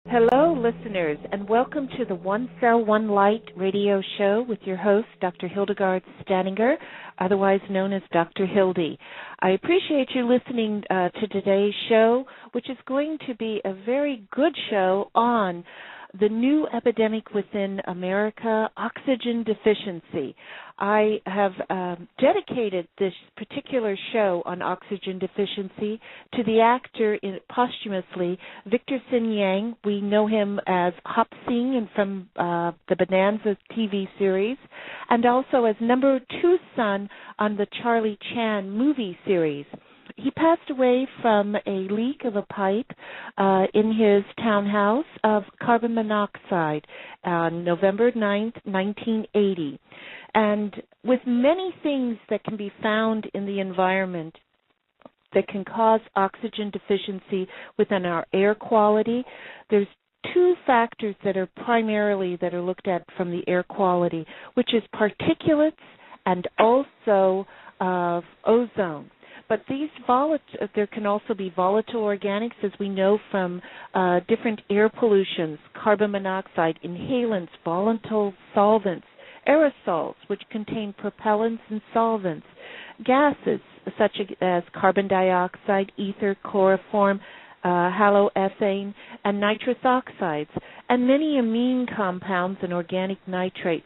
Hello, listeners, and welcome to the One Cell, One Light radio show with your host, Dr. Hildegarde Staninger, otherwise known as Dr. Hildy. I appreciate you listening to today's show, which is going to be a very good show on the new epidemic within America, oxygen deficiency. I have dedicated this particular show on oxygen deficiency to the actor posthumously, Victor Sin Yang. We know him as Hop Sing and from the Bonanza TV series, and also as number 2 son on the Charlie Chan movie series. He passed away from a leak of a pipe in his townhouse of carbon monoxide on November 9th, 1980. And with many things that can be found in the environment that can cause oxygen deficiency within our air quality, there's 2 factors that are primarily that are looked at from the air quality, which is particulates and also ozone. But these there can also be volatile organics, as we know from different air pollutions, carbon monoxide, inhalants, volatile solvents, aerosols, which contain propellants and solvents, gases such as carbon dioxide, ether, chloroform, haloethane, and nitrous oxides, and many amine compounds and organic nitrates.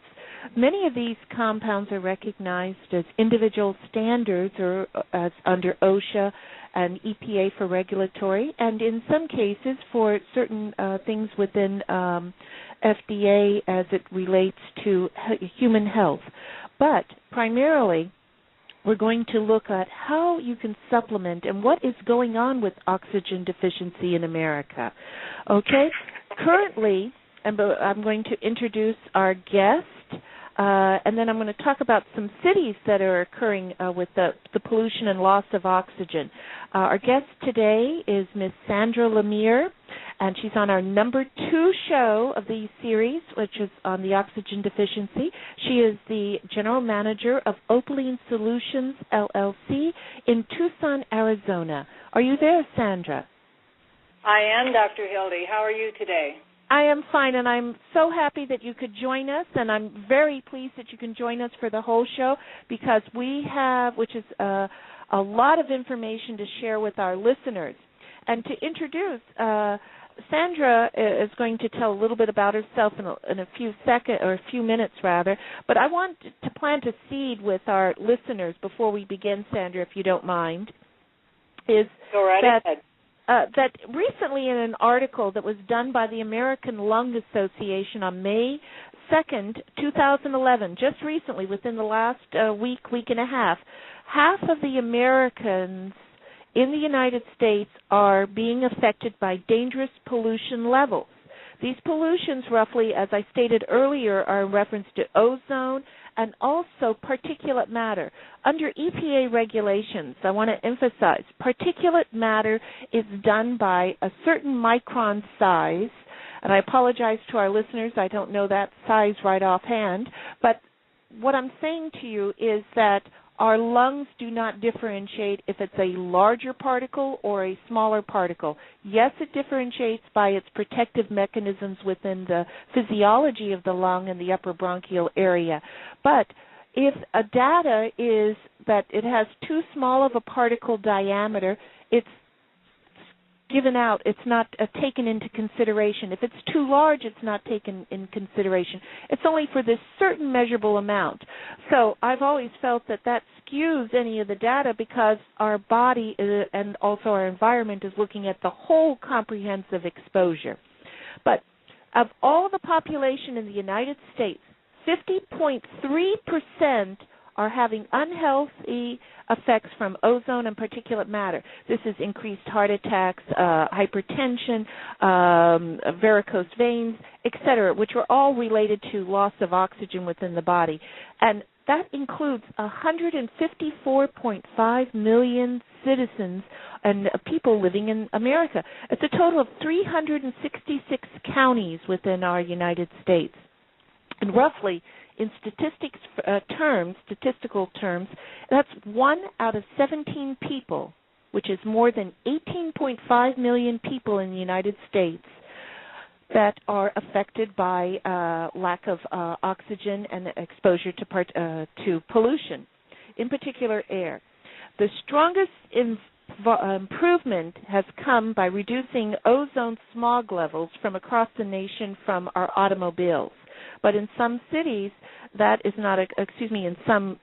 Many of these compounds are recognized as individual standards or as under OSHA and EPA for regulatory, and in some cases for certain things within FDA as it relates to human health. But primarily, we're going to look at how you can supplement and what is going on with oxygen deficiency in America. Okay? Currently, I'm going to introduce our guest. And then I'm going to talk about some cities that are occurring with the pollution and loss of oxygen. Our guest today is Miss Sandra Lemire, and she's on our number 2 show of the series, which is on the oxygen deficiency. She is the general manager of Opaline Solutions, LLC, in Tucson, Arizona. Are you there, Sandra? I am, Dr. Hildy. How are you today? I am fine, and I'm so happy that you could join us, and I'm very pleased that you can join us for the whole show because we have, which is a lot of information to share with our listeners. And to introduce, Sandra is going to tell a little bit about herself in a few seconds, or a few minutes rather, but I want to plant a seed with our listeners before we begin, Sandra, if you don't mind. Go right ahead. That recently in an article that was done by the American Lung Association on May 2nd, 2011, just recently, within the last week and a half of the Americans in the United States are being affected by dangerous pollution levels. These pollutions roughly, as I stated earlier, are in reference to ozone and also particulate matter. Under EPA regulations, I want to emphasize, particulate matter is done by a certain micron size, and I apologize to our listeners, I don't know that size right offhand, but what I'm saying to you is that our lungs do not differentiate if it's a larger particle or a smaller particle. Yes, it differentiates by its protective mechanisms within the physiology of the lung and the upper bronchial area. But if a data is that it has too small of a particle diameter, it's given out, it's not taken into consideration. If it's too large, it's not taken in consideration. It's only for this certain measurable amount. So I've always felt that skews any of the data because our body and also our environment is looking at the whole comprehensive exposure. But of all the population in the United States, 50.3% are having unhealthy effects from ozone and particulate matter. This is increased heart attacks, hypertension, varicose veins, etc., which are all related to loss of oxygen within the body. And that includes 154.5 million citizens and people living in America. It's a total of 366 counties within our United States. And roughly, in statistical terms, that's 1 out of 17 people, which is more than 18.5 million people in the United States, that are affected by lack of oxygen and exposure to pollution, in particular air. The strongest improvement has come by reducing ozone smog levels from across the nation from our automobiles. But in some cities, that is not, in some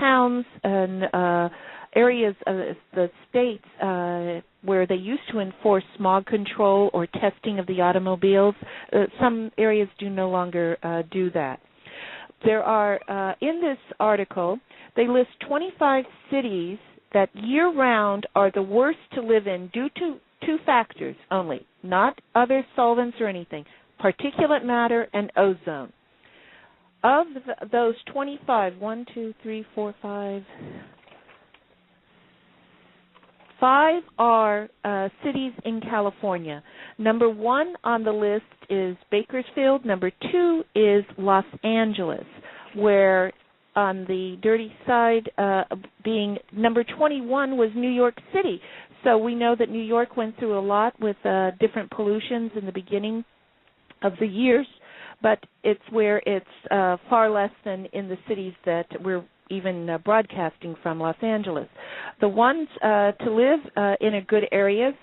towns and areas of the states where they used to enforce smog control or testing of the automobiles, some areas do no longer do that. There are, in this article, they list 25 cities that year-round are the worst to live in due to two factors only, not other solvents or anything, particulate matter and ozone. Of those 25, 5 are cities in California. Number 1 on the list is Bakersfield. Number 2 is Los Angeles, where on the dirty side, being number 21 was New York City. So we know that New York went through a lot with different pollutions in the beginning of the years, but it's where it's far less than in the cities that we're even broadcasting from, Los Angeles. The ones to live in a good areas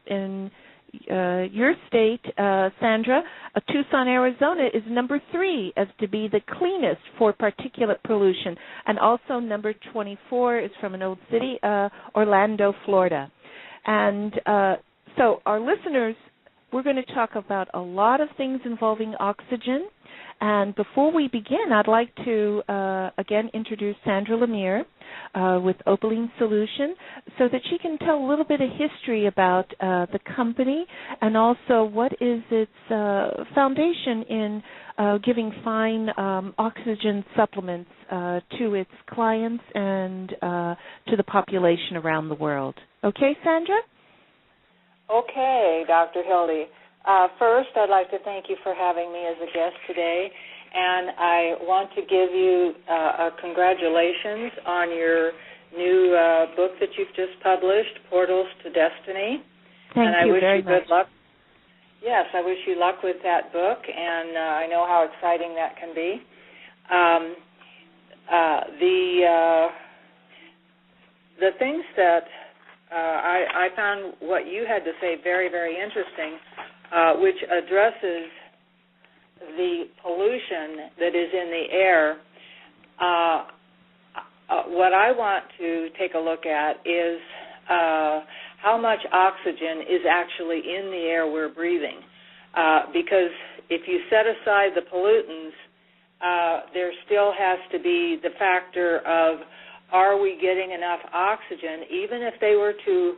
in your state, Sandra, Tucson, Arizona, is number 3 as to be the cleanest for particulate pollution. And also number 24 is from an old city, Orlando, Florida. And so our listeners, we're going to talk about a lot of things involving oxygen. And before we begin, I'd like to, again, introduce Sandra Lemire with Opaline Solution so that she can tell a little bit of history about the company and also what is its foundation in giving fine oxygen supplements to its clients and to the population around the world. Okay, Sandra? Okay, Dr. Hildy. First, I'd like to thank you for having me as a guest today, and I want to give you congratulations on your new book that you've just published, Portals to Destiny. Thank you very much. Good luck. Yes, I wish you luck with that book, and I know how exciting that can be. The things that I found what you had to say very, very interesting, which addresses the pollution that is in the air. What I want to take a look at is how much oxygen is actually in the air we're breathing. Because if you set aside the pollutants, there still has to be the factor of, are we getting enough oxygen, even if they were to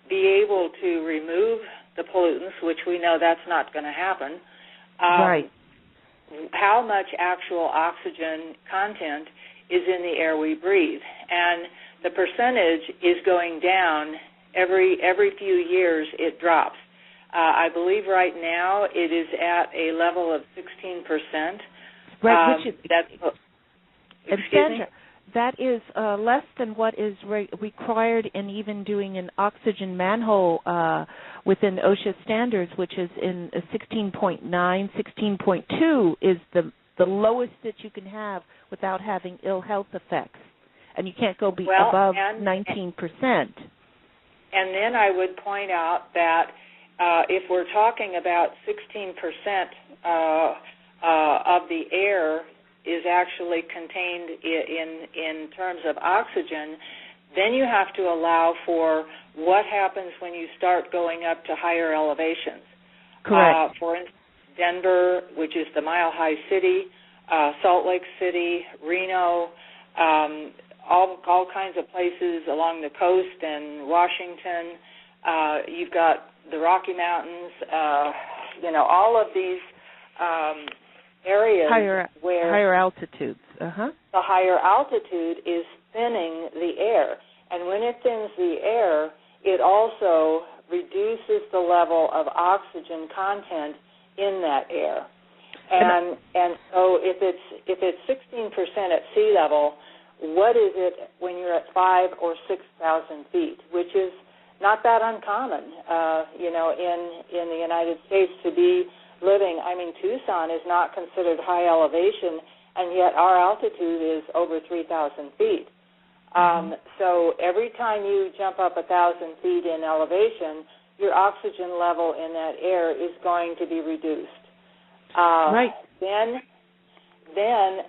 be able to remove the pollutants, which we know that's not going to happen. Right. How much actual oxygen content is in the air we breathe? And the percentage is going down every few years. It drops. I believe right now it is at a level of 16%. Right. Which is, excuse me? That is less than what is required in even doing an oxygen manhole within OSHA standards, which is in 16.9, 16.2 is the lowest that you can have without having ill health effects. And you can't go above 19%. And then I would point out that if we're talking about 16% of the air is actually contained in terms of oxygen, then you have to allow for what happens when you start going up to higher elevations. Correct. For instance, Denver, which is the mile-high city, Salt Lake City, Reno, all kinds of places along the coast and Washington. You've got the Rocky Mountains, all of these areas where higher altitudes. The higher altitude is thinning the air. And when it thins the air, it also reduces the level of oxygen content in that air. And so if it's 16% at sea level, what is it when you're at 5,000 or 6,000 feet, which is not that uncommon, in the United States to be living. I mean, Tucson is not considered high elevation, and yet our altitude is over 3,000 feet. So every time you jump up 1,000 feet in elevation, your oxygen level in that air is going to be reduced. Right. Then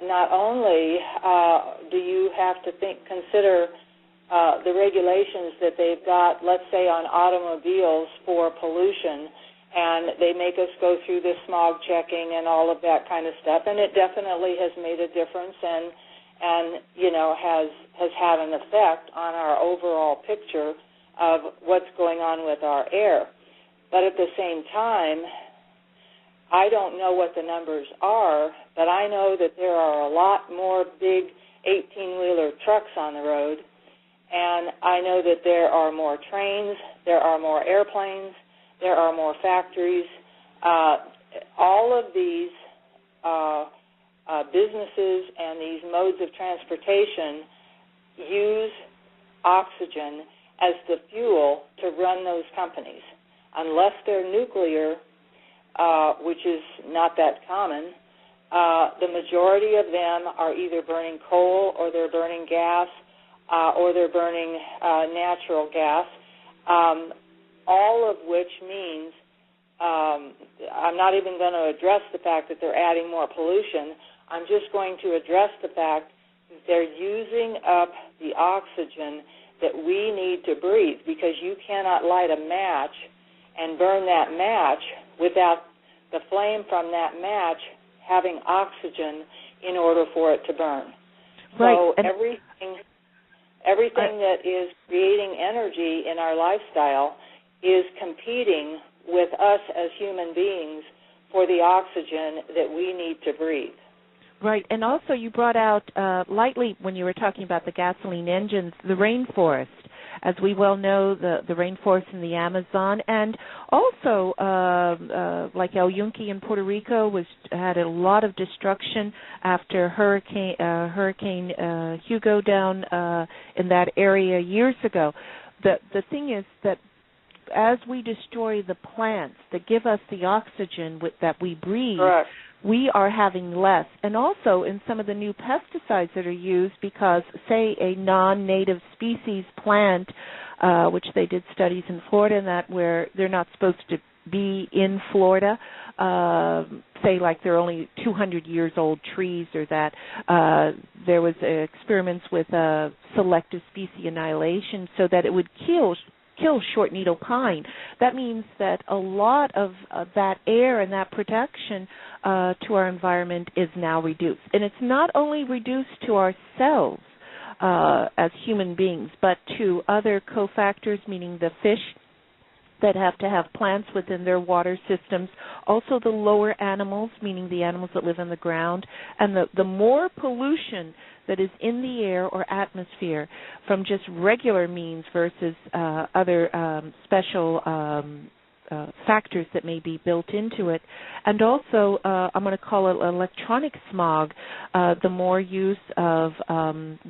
not only do you have to consider the regulations that they've got, let's say on automobiles for pollution, and they make us go through this smog checking and all of that kind of stuff, and it definitely has made a difference and you know, has had an effect on our overall picture of what's going on with our air. But at the same time, I don't know what the numbers are, but I know that there are a lot more big 18-wheeler trucks on the road, and I know that there are more trains, there are more airplanes, there are more factories. All of these businesses and these modes of transportation use oxygen as the fuel to run those companies. Unless they're nuclear, which is not that common, the majority of them are either burning coal or they're burning gas or they're burning natural gas, all of which means I'm not even going to address the fact that they're adding more pollution. I'm just going to address the fact that they're using up the oxygen that we need to breathe, because you cannot light a match and burn that match without the flame from that match having oxygen in order for it to burn. Right. So everything that is creating energy in our lifestyle is competing with us as human beings for the oxygen that we need to breathe. Right, and also you brought out lightly when you were talking about the gasoline engines, the rainforest. As we well know, the rainforest in the Amazon, and also like El Yunque in Puerto Rico had a lot of destruction after Hurricane Hugo down in that area years ago. The thing is that as we destroy the plants that give us the oxygen that we breathe, correct, we are having less. And also in some of the new pesticides that are used, because, say, a non-native species plant, which they did studies in Florida and that where they're not supposed to be in Florida, say like they're only 200 years old trees, or that there was experiments with selective species annihilation so that it would kill short needle pine. That means that a lot of that air and that protection to our environment is now reduced. And it's not only reduced to ourselves as human beings, but to other cofactors, meaning the fish that have to have plants within their water systems, also the lower animals, meaning the animals that live on the ground, and the more pollution that is in the air or atmosphere from just regular means versus other special factors that may be built into it. And also, I'm going to call it electronic smog, the more use of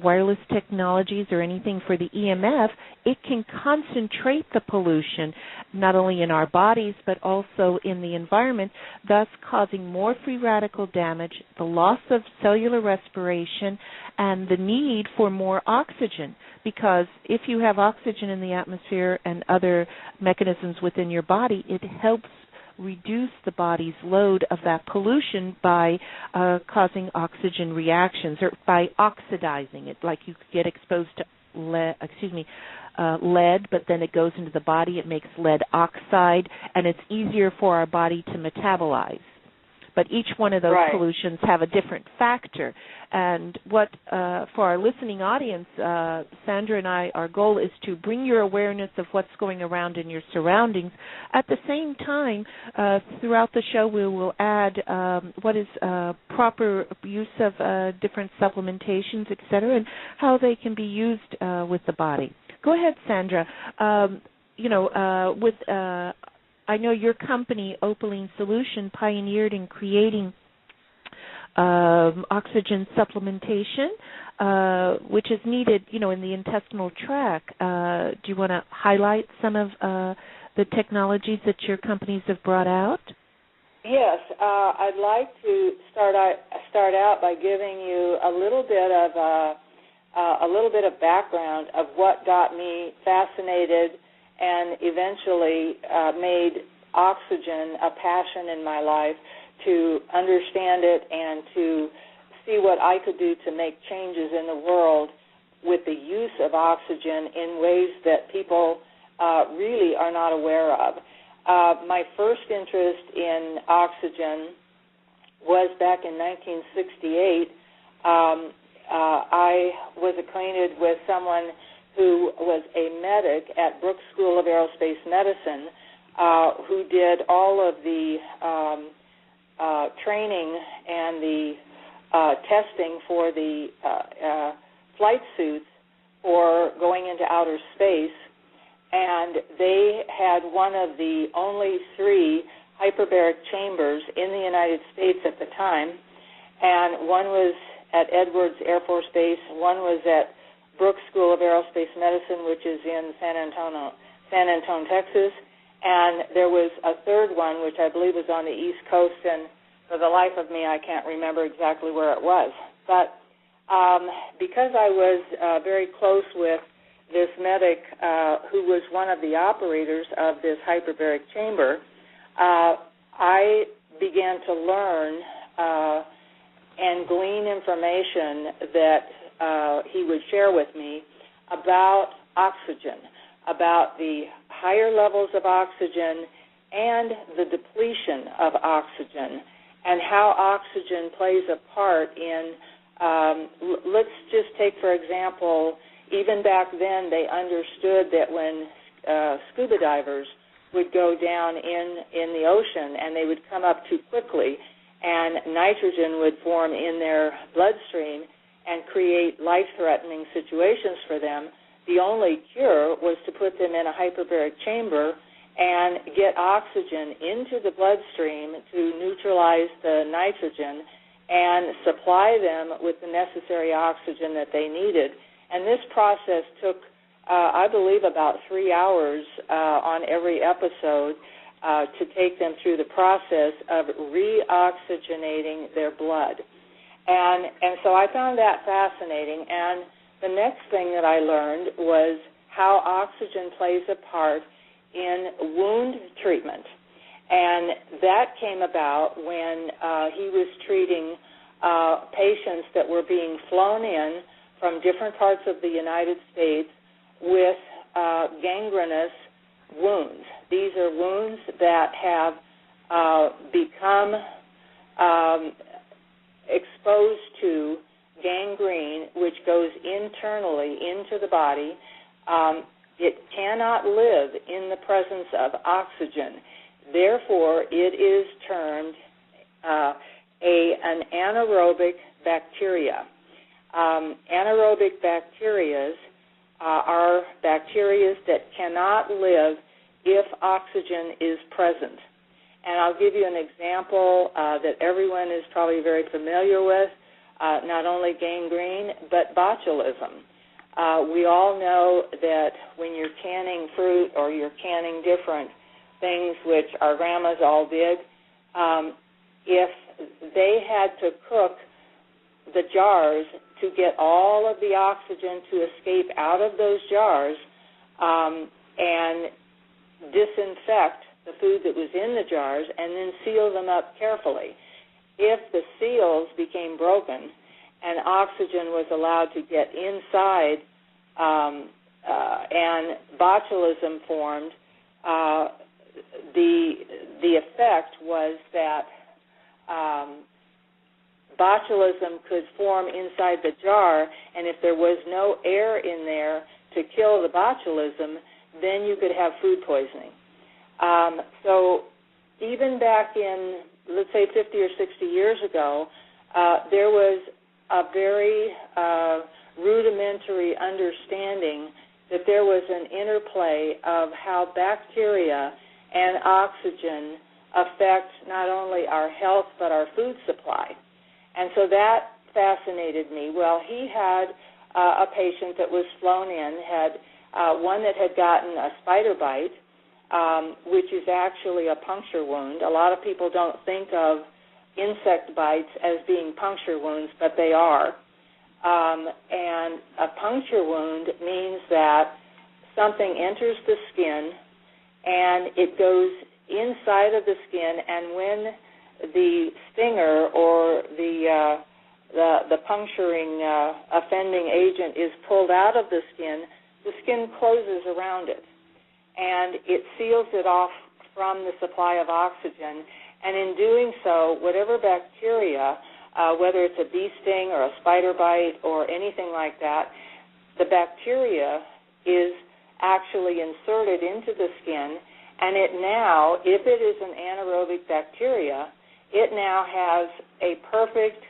wireless technologies or anything for the EMF, it can concentrate the pollution, not only in our bodies, but also in the environment, thus causing more free radical damage, the loss of cellular respiration, and the need for more oxygen. Because if you have oxygen in the atmosphere and other mechanisms within your body, it helps reduce the body's load of that pollution by causing oxygen reactions, or by oxidizing it. Like you could get exposed to lead, but then it goes into the body, it makes lead oxide, and it's easier for our body to metabolize. But each one of those right. pollutions have a different factor. And what, for our listening audience, Sandra and I, our goal is to bring your awareness of what's going around in your surroundings. At the same time, throughout the show, we will add what is proper use of different supplementations, et cetera, and how they can be used with the body. Go ahead, Sandra. I know your company, Opaline Solution, pioneered in creating oxygen supplementation, which is needed, in the intestinal tract. Do you want to highlight some of the technologies that your companies have brought out? Yes, I'd like to start out by giving you a little bit of background of what got me fascinated and eventually made oxygen a passion in my life, to understand it and to see what I could do to make changes in the world with the use of oxygen in ways that people really are not aware of. My first interest in oxygen was back in 1968. I was acquainted with someone who was a medic at Brooks School of Aerospace Medicine, who did all of the training and the testing for the flight suits for going into outer space. And they had one of the only 3 hyperbaric chambers in the United States at the time, and one was at Edwards Air Force Base, one was at Brooks School of Aerospace Medicine, which is in San Antonio, Texas, and there was a third one, which I believe was on the East Coast, and for the life of me, I can't remember exactly where it was. But because I was very close with this medic who was one of the operators of this hyperbaric chamber, I began to learn and glean information that he would share with me about oxygen, about the higher levels of oxygen and the depletion of oxygen, and how oxygen plays a part in, let's just take, for example, even back then they understood that when scuba divers would go down in the ocean and they would come up too quickly and nitrogen would form in their bloodstream and create life-threatening situations for them, the only cure was to put them in a hyperbaric chamber and get oxygen into the bloodstream to neutralize the nitrogen and supply them with the necessary oxygen that they needed. And this process took, I believe, about 3 hours on every episode to take them through the process of reoxygenating their blood. And so I found that fascinating. And the next thing that I learned was how oxygen plays a part in wound treatment. And that came about when he was treating patients that were being flown in from different parts of the United States with gangrenous wounds. These are wounds that have become exposed to gangrene, which goes internally into the body. It cannot live in the presence of oxygen. Therefore, it is termed an anaerobic bacteria. Anaerobic bacteria are bacteria that cannot live if oxygen is present. And I'll give you an example that everyone is probably very familiar with, not only gangrene, but botulism. We all know that when you're canning fruit or you're canning different things, which our grandmas all did, if they had to cook the jars to get all of the oxygen to escape out of those jars and disinfect the food that was in the jars and then seal them up carefully. If the seals became broken and oxygen was allowed to get inside and botulism formed, the effect was that botulism could form inside the jar, and if there was no air in there to kill the botulism, then you could have food poisoning. So even back in, let's say, 50 or 60 years ago, there was a very rudimentary understanding that there was an interplay of how bacteria and oxygen affect not only our health but our food supply. And so that fascinated me. Well, he had a patient that was flown in, had one that had gotten a spider bite, which is actually a puncture wound. A lot of people don't think of insect bites as being puncture wounds, but they are. And a puncture wound means that something enters the skin and it goes inside of the skin, and when the stinger or the puncturing offending agent is pulled out of the skin closes around it, and it seals it off from the supply of oxygen. And in doing so, whatever bacteria, whether it's a bee sting or a spider bite or anything like that, the bacteria is actually inserted into the skin, and it now, if it is an anaerobic bacteria, it now has a perfect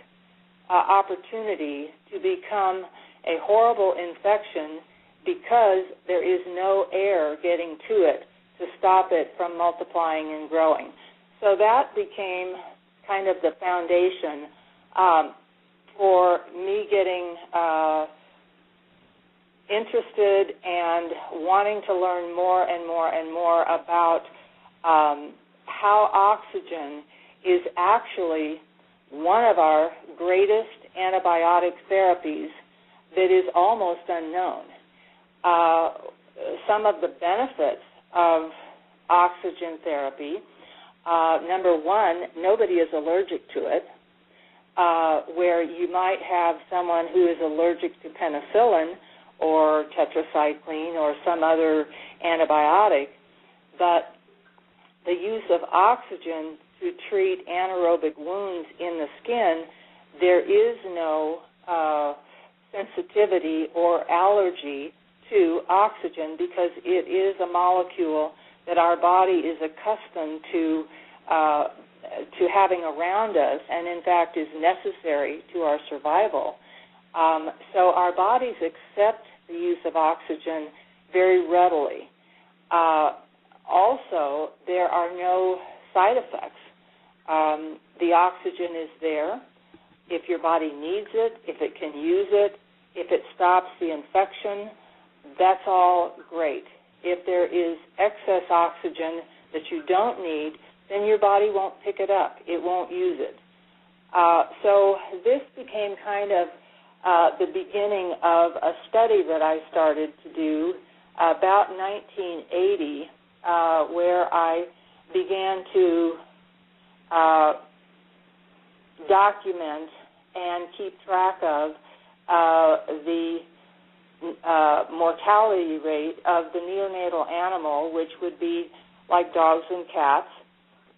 opportunity to become a horrible infection because there is no air getting to it to stop it from multiplying and growing. So that became kind of the foundation for me getting interested and wanting to learn more and more and more about how oxygen is actually one of our greatest antibiotic therapies that is almost unknown. Some of the benefits of oxygen therapy, number one, nobody is allergic to it, where you might have someone who is allergic to penicillin or tetracycline or some other antibiotic, but the use of oxygen to treat anaerobic wounds in the skin, there is no sensitivity or allergy to oxygen because it is a molecule that our body is accustomed to having around us, and in fact is necessary to our survival. So our bodies accept the use of oxygen very readily. Also, there are no side effects. The oxygen is there. If your body needs it, if it can use it, if it stops the infection, that's all great. If there is excess oxygen that you don't need, then your body won't pick it up. It won't use it. So this became kind of the beginning of a study that I started to do about 1980, where I began to document and keep track of the mortality rate of the neonatal animal, which would be like dogs and cats.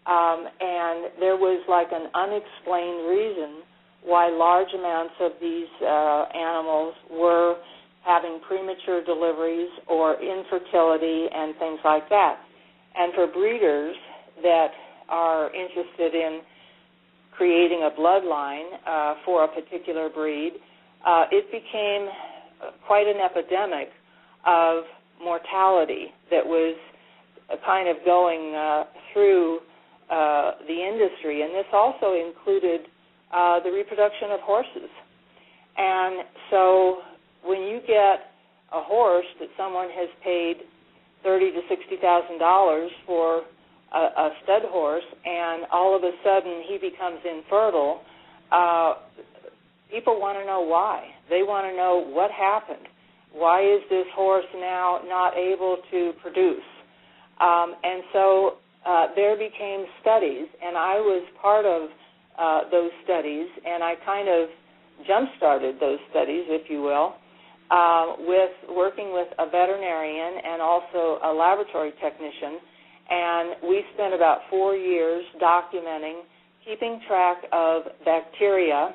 And there was like an unexplained reason why large amounts of these animals were having premature deliveries or infertility and things like that. And for breeders that are interested in creating a bloodline for a particular breed, it became quite an epidemic of mortality that was kind of going through the industry. And this also included the reproduction of horses. And so when you get a horse that someone has paid $30,000 to $60,000 for a stud horse, and all of a sudden he becomes infertile, people want to know why. They want to know what happened. Why is this horse now not able to produce? And so there became studies, and I was part of those studies, and I kind of jump-started those studies, if you will, with working with a veterinarian and also a laboratory technician. And we spent about 4 years documenting, keeping track of bacteria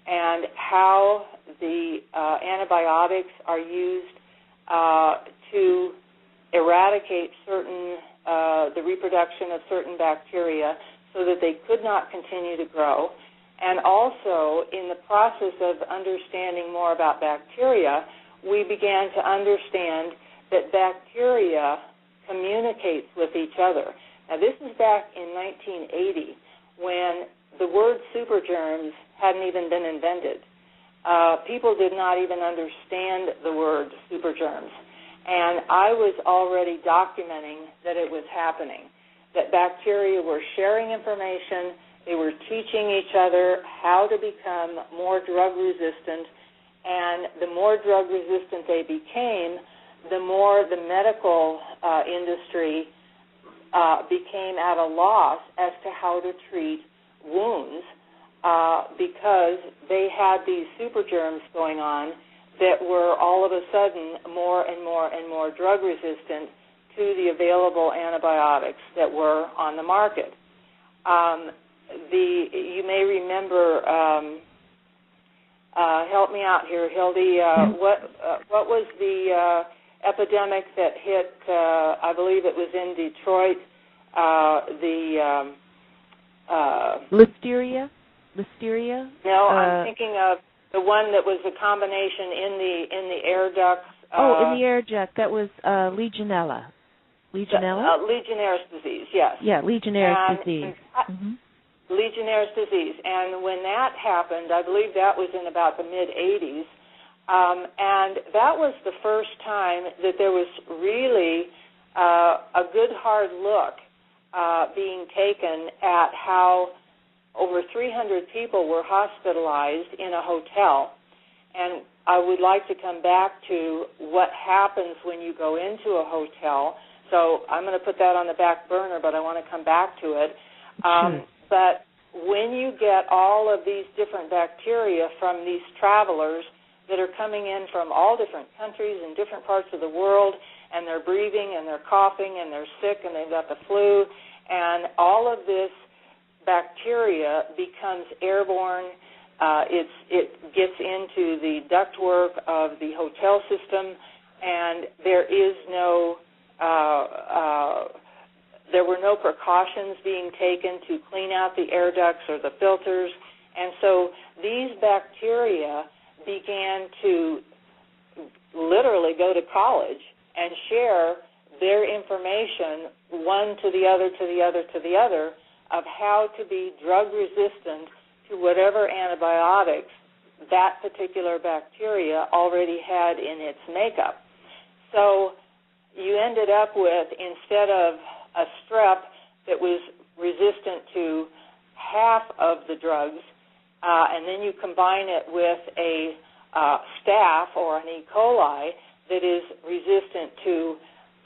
and how the antibiotics are used to eradicate the reproduction of certain bacteria so that they could not continue to grow. And also, in the process of understanding more about bacteria, we began to understand that bacteria communicates with each other. Now, this is back in 1980 when the word supergerms hadn't even been invented. People did not even understand the word supergerms. And I was already documenting that it was happening, that bacteria were sharing information, they were teaching each other how to become more drug resistant, and the more drug resistant they became, the more the medical industry became at a loss as to how to treat wounds because they had these super germs going on that were all of a sudden more and more and more drug resistant to the available antibiotics that were on the market. You may remember, help me out here, Hildy, what was the epidemic that hit, I believe it was in Detroit, Listeria? No, I'm thinking of the one that was a combination in the air ducts. In the air duct. That was Legionella. Legionnaire's disease, yes. Yeah, Legionnaire's disease. Legionnaire's disease. And when that happened, I believe that was in about the mid-'80s, and that was the first time that there was really a good hard look being taken at how over 300 people were hospitalized in a hotel. And I would like to come back to what happens when you go into a hotel. So I'm going to put that on the back burner, but I want to come back to it. But when you get all of these different bacteria from these travelers that are coming in from all different countries and different parts of the world, and they're breathing and they're coughing and they're sick and they've got the flu, and all of this bacteria becomes airborne. It gets into the ductwork of the hotel system, and there were no precautions being taken to clean out the air ducts or the filters, and so these bacteria began to literally go to college and share their information one to the other, to the other, to the other, of how to be drug resistant to whatever antibiotics that particular bacteria already had in its makeup. So you ended up with, instead of a strep that was resistant to half of the drugs, and then you combine it with a staph or an E. coli that is resistant to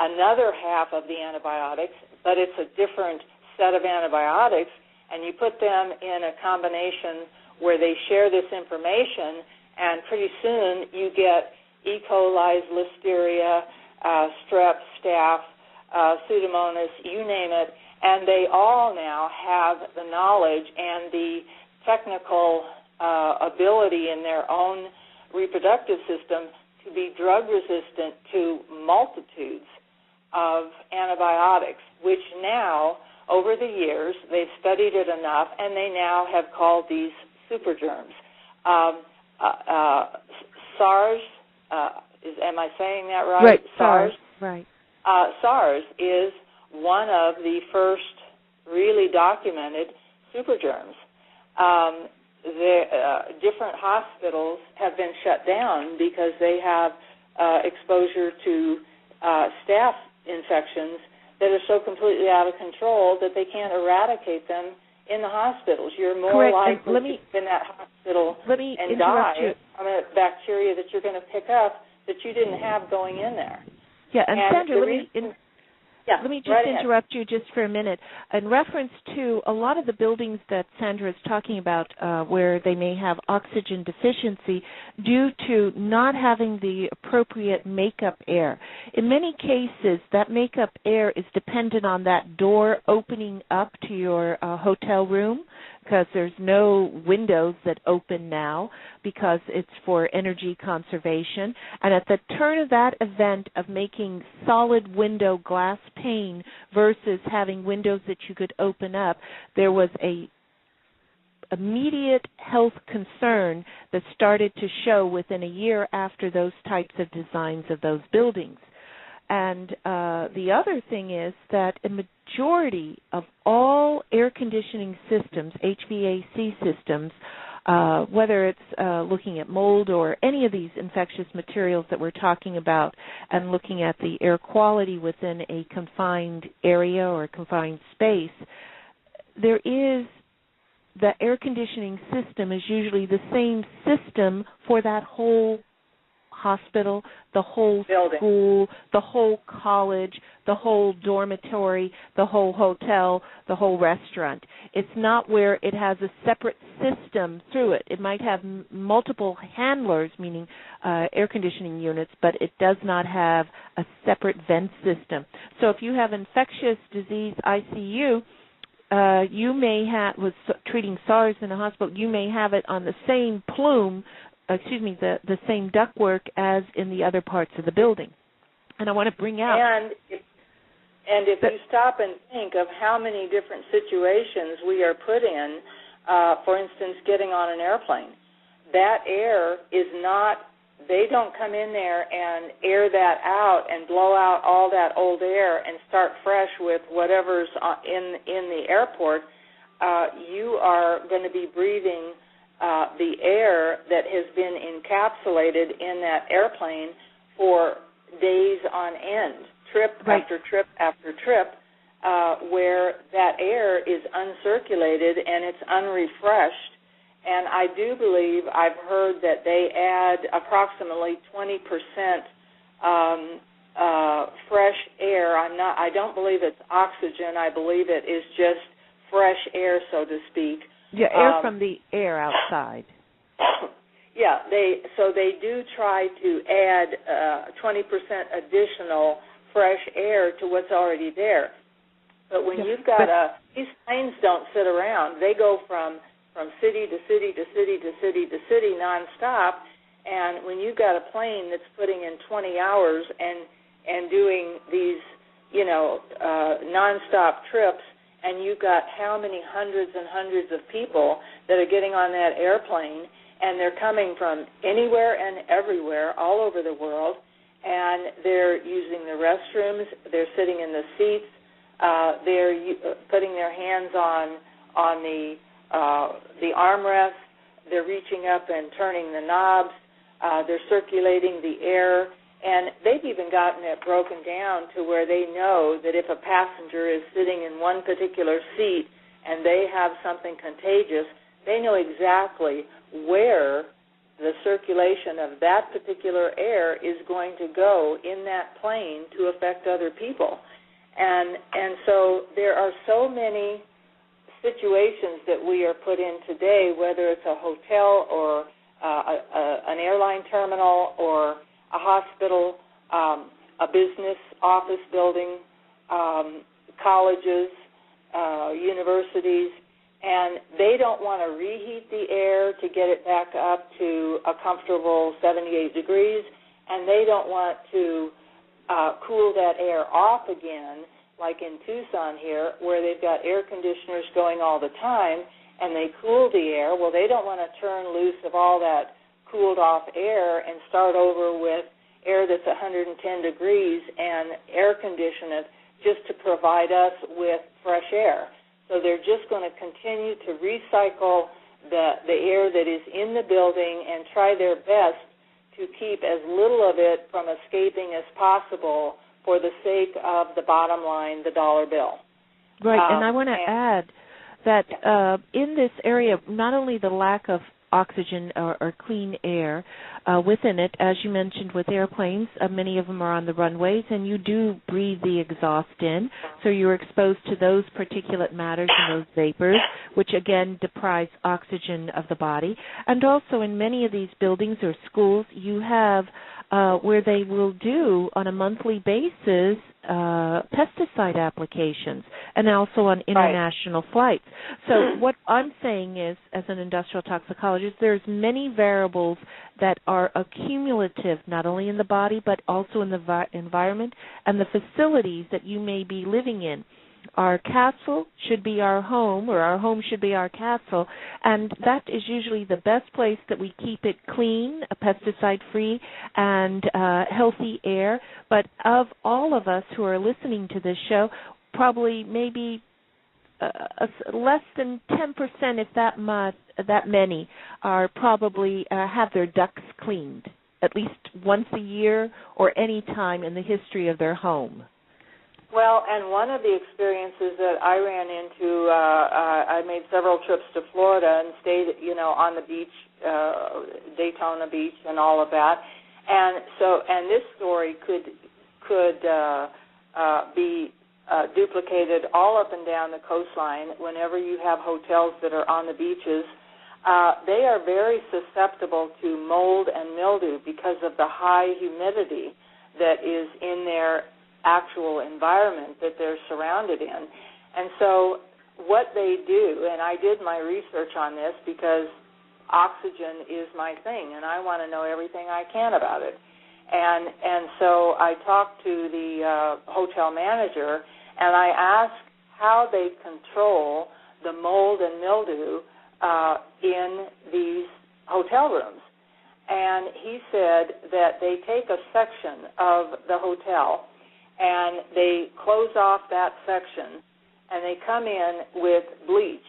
another half of the antibiotics, but it's a different set of antibiotics, and you put them in a combination where they share this information, and pretty soon you get E. coli, Listeria, strep, staph, Pseudomonas, you name it, and they all now have the knowledge and the technical ability in their own reproductive system to be drug resistant to multitudes of antibiotics, which now, over the years, they've studied it enough, and they now have called these super germs. SARS, am I saying that right? Right, SARS. Right. SARS is one of the first really documented super germs. Different hospitals have been shut down because they have exposure to staph infections that are so completely out of control that they can't eradicate them in the hospitals. You're more likely to be in that hospital and die from a bacteria that you're going to pick up that you didn't have going in there. Yeah, and Sandra, let me just interrupt you just for a minute. In reference to a lot of the buildings that Sandra is talking about where they may have oxygen deficiency due to not having the appropriate makeup air. In many cases, that makeup air is dependent on that door opening up to your hotel room, because there's no windows that open now because it's for energy conservation. And at the turn of that event of making solid window glass pane versus having windows that you could open up, there was a immediate health concern that started to show within a year after those types of designs of those buildings. And the other thing is that a majority of all air conditioning systems, HVAC systems, whether it's looking at mold or any of these infectious materials that we're talking about, and looking at the air quality within a confined area or a confined space, there is the air conditioning system is usually the same system for that whole hospital, the whole building, school, the whole college, the whole dormitory, the whole hotel, the whole restaurant. It's not where it has a separate system through it. It might have multiple handlers, meaning air conditioning units, but it does not have a separate vent system. So if you have infectious disease ICU, you may have, was treating SARS in a hospital, you may have it on the same the same ductwork as in the other parts of the building. And I want to bring out... And if you stop and think of how many different situations we are put in, for instance, getting on an airplane, that air is not, they don't come in there and air that out and blow out all that old air and start fresh with whatever's in the airport. You are going to be breathing the air that has been encapsulated in that airplane for days on end, trip right. after trip after trip, where that air is uncirculated and it's unrefreshed. And I do believe I've heard that they add approximately 20% fresh air. I don't believe it's oxygen. I believe it is just fresh air, so to speak. Yeah, air from the air outside. Yeah, they do try to add 20% additional fresh air to what's already there. But when you've got these planes don't sit around. They go from city to city to city to city to city nonstop. And when you've got a plane that's putting in 20 hours and doing these, nonstop trips, and you've got how many hundreds and hundreds of people that are getting on that airplane, and they're coming from anywhere and everywhere all over the world, and they're using the restrooms, they're sitting in the seats, they're putting their hands on the armrest, they're reaching up and turning the knobs, they're circulating the air, and they've even gotten it broken down to where they know that if a passenger is sitting in one particular seat and they have something contagious, they know exactly where the circulation of that particular air is going to go in that plane to affect other people. And so there are so many situations that we are put in today, whether it's a hotel or an airline terminal or a hospital, a business office building, colleges, universities, and they don't want to reheat the air to get it back up to a comfortable 78 degrees, and they don't want to cool that air off again, like in Tucson here, where they've got air conditioners going all the time, and they cool the air. Well, they don't want to turn loose of all that cooled off air and start over with air that's 110 degrees and air condition it just to provide us with fresh air. So they're just going to continue to recycle the air that is in the building and try their best to keep as little of it from escaping as possible for the sake of the bottom line, the dollar bill. Right, and I want to add that in this area, not only the lack of oxygen or clean air within it, as you mentioned with airplanes, many of them are on the runways, and you do breathe the exhaust in, so you're exposed to those particulate matters and those vapors, which again deprives oxygen of the body. And also in many of these buildings or schools, you have where they will do on a monthly basis pesticide applications, and also on international flights. So what I'm saying is, as an industrial toxicologist, there's many variables that are accumulative, not only in the body, but also in the environment and the facilities that you may be living in. Our castle should be our home, or our home should be our castle, and that is usually the best place that we keep it clean, pesticide-free, and healthy air. But of all of us who are listening to this show, probably maybe less than 10%, if that many, are probably have their ducts cleaned at least once a year or any time in the history of their home. Well, and one of the experiences that I ran into, I made several trips to Florida and stayed, on the beach, Daytona Beach, and all of that. And this story could be duplicated all up and down the coastline. Whenever you have hotels that are on the beaches, they are very susceptible to mold and mildew because of the high humidity that is in their actual environment that they're surrounded in. And so what they do, and I did my research on this because oxygen is my thing, and I want to know everything I can about it. And so I talked to the hotel manager, and I asked how they control the mold and mildew in these hotel rooms. And he said that they take a section of the hotel and they close off that section and they come in with bleach,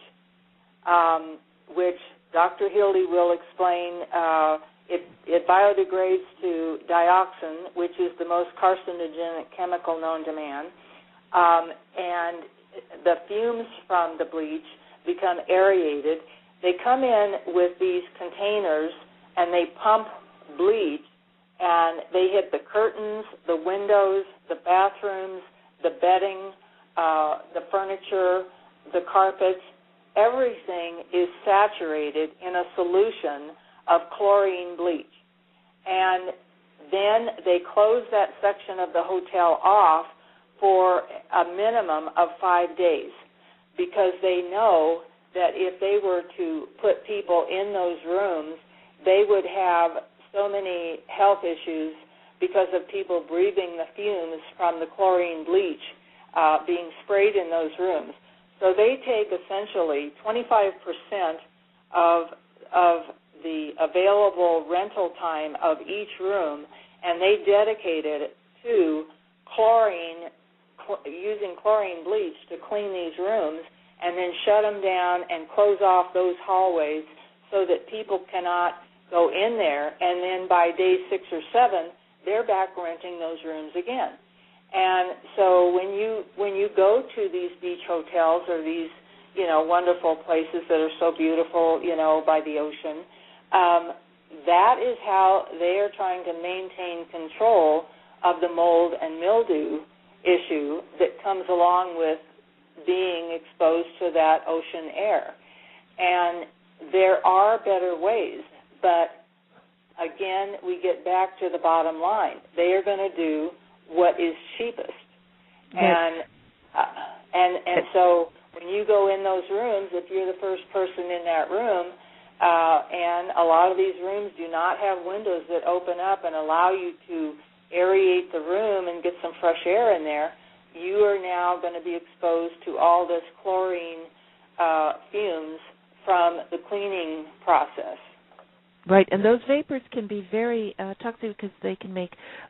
which Dr. Hildy will explain. It biodegrades to dioxin, which is the most carcinogenic chemical known to man, and the fumes from the bleach become aerated. They come in with these containers and they pump bleach, and they hit the curtains, the windows, the bathrooms, the bedding, the furniture, the carpets. Everything is saturated in a solution of chlorine bleach. And then they close that section of the hotel off for a minimum of 5 days because they know that if they were to put people in those rooms, they would have so many health issues because of people breathing the fumes from the chlorine bleach being sprayed in those rooms. So they take essentially 25% of the available rental time of each room, and they dedicate it to using chlorine bleach to clean these rooms and then shut them down and close off those hallways so that people cannot go in there, and then by day 6 or 7, they're back renting those rooms again. And so when you go to these beach hotels or these, wonderful places that are so beautiful, by the ocean, that is how they are trying to maintain control of the mold and mildew issue that comes along with being exposed to that ocean air. And there are better ways, but again, we get back to the bottom line. They are going to do what is cheapest. And so when you go in those rooms, if you're the first person in that room, and a lot of these rooms do not have windows that open up and allow you to aerate the room and get some fresh air in there, you are now going to be exposed to all this chlorine fumes from the cleaning process. Right, and those vapors can be very toxic because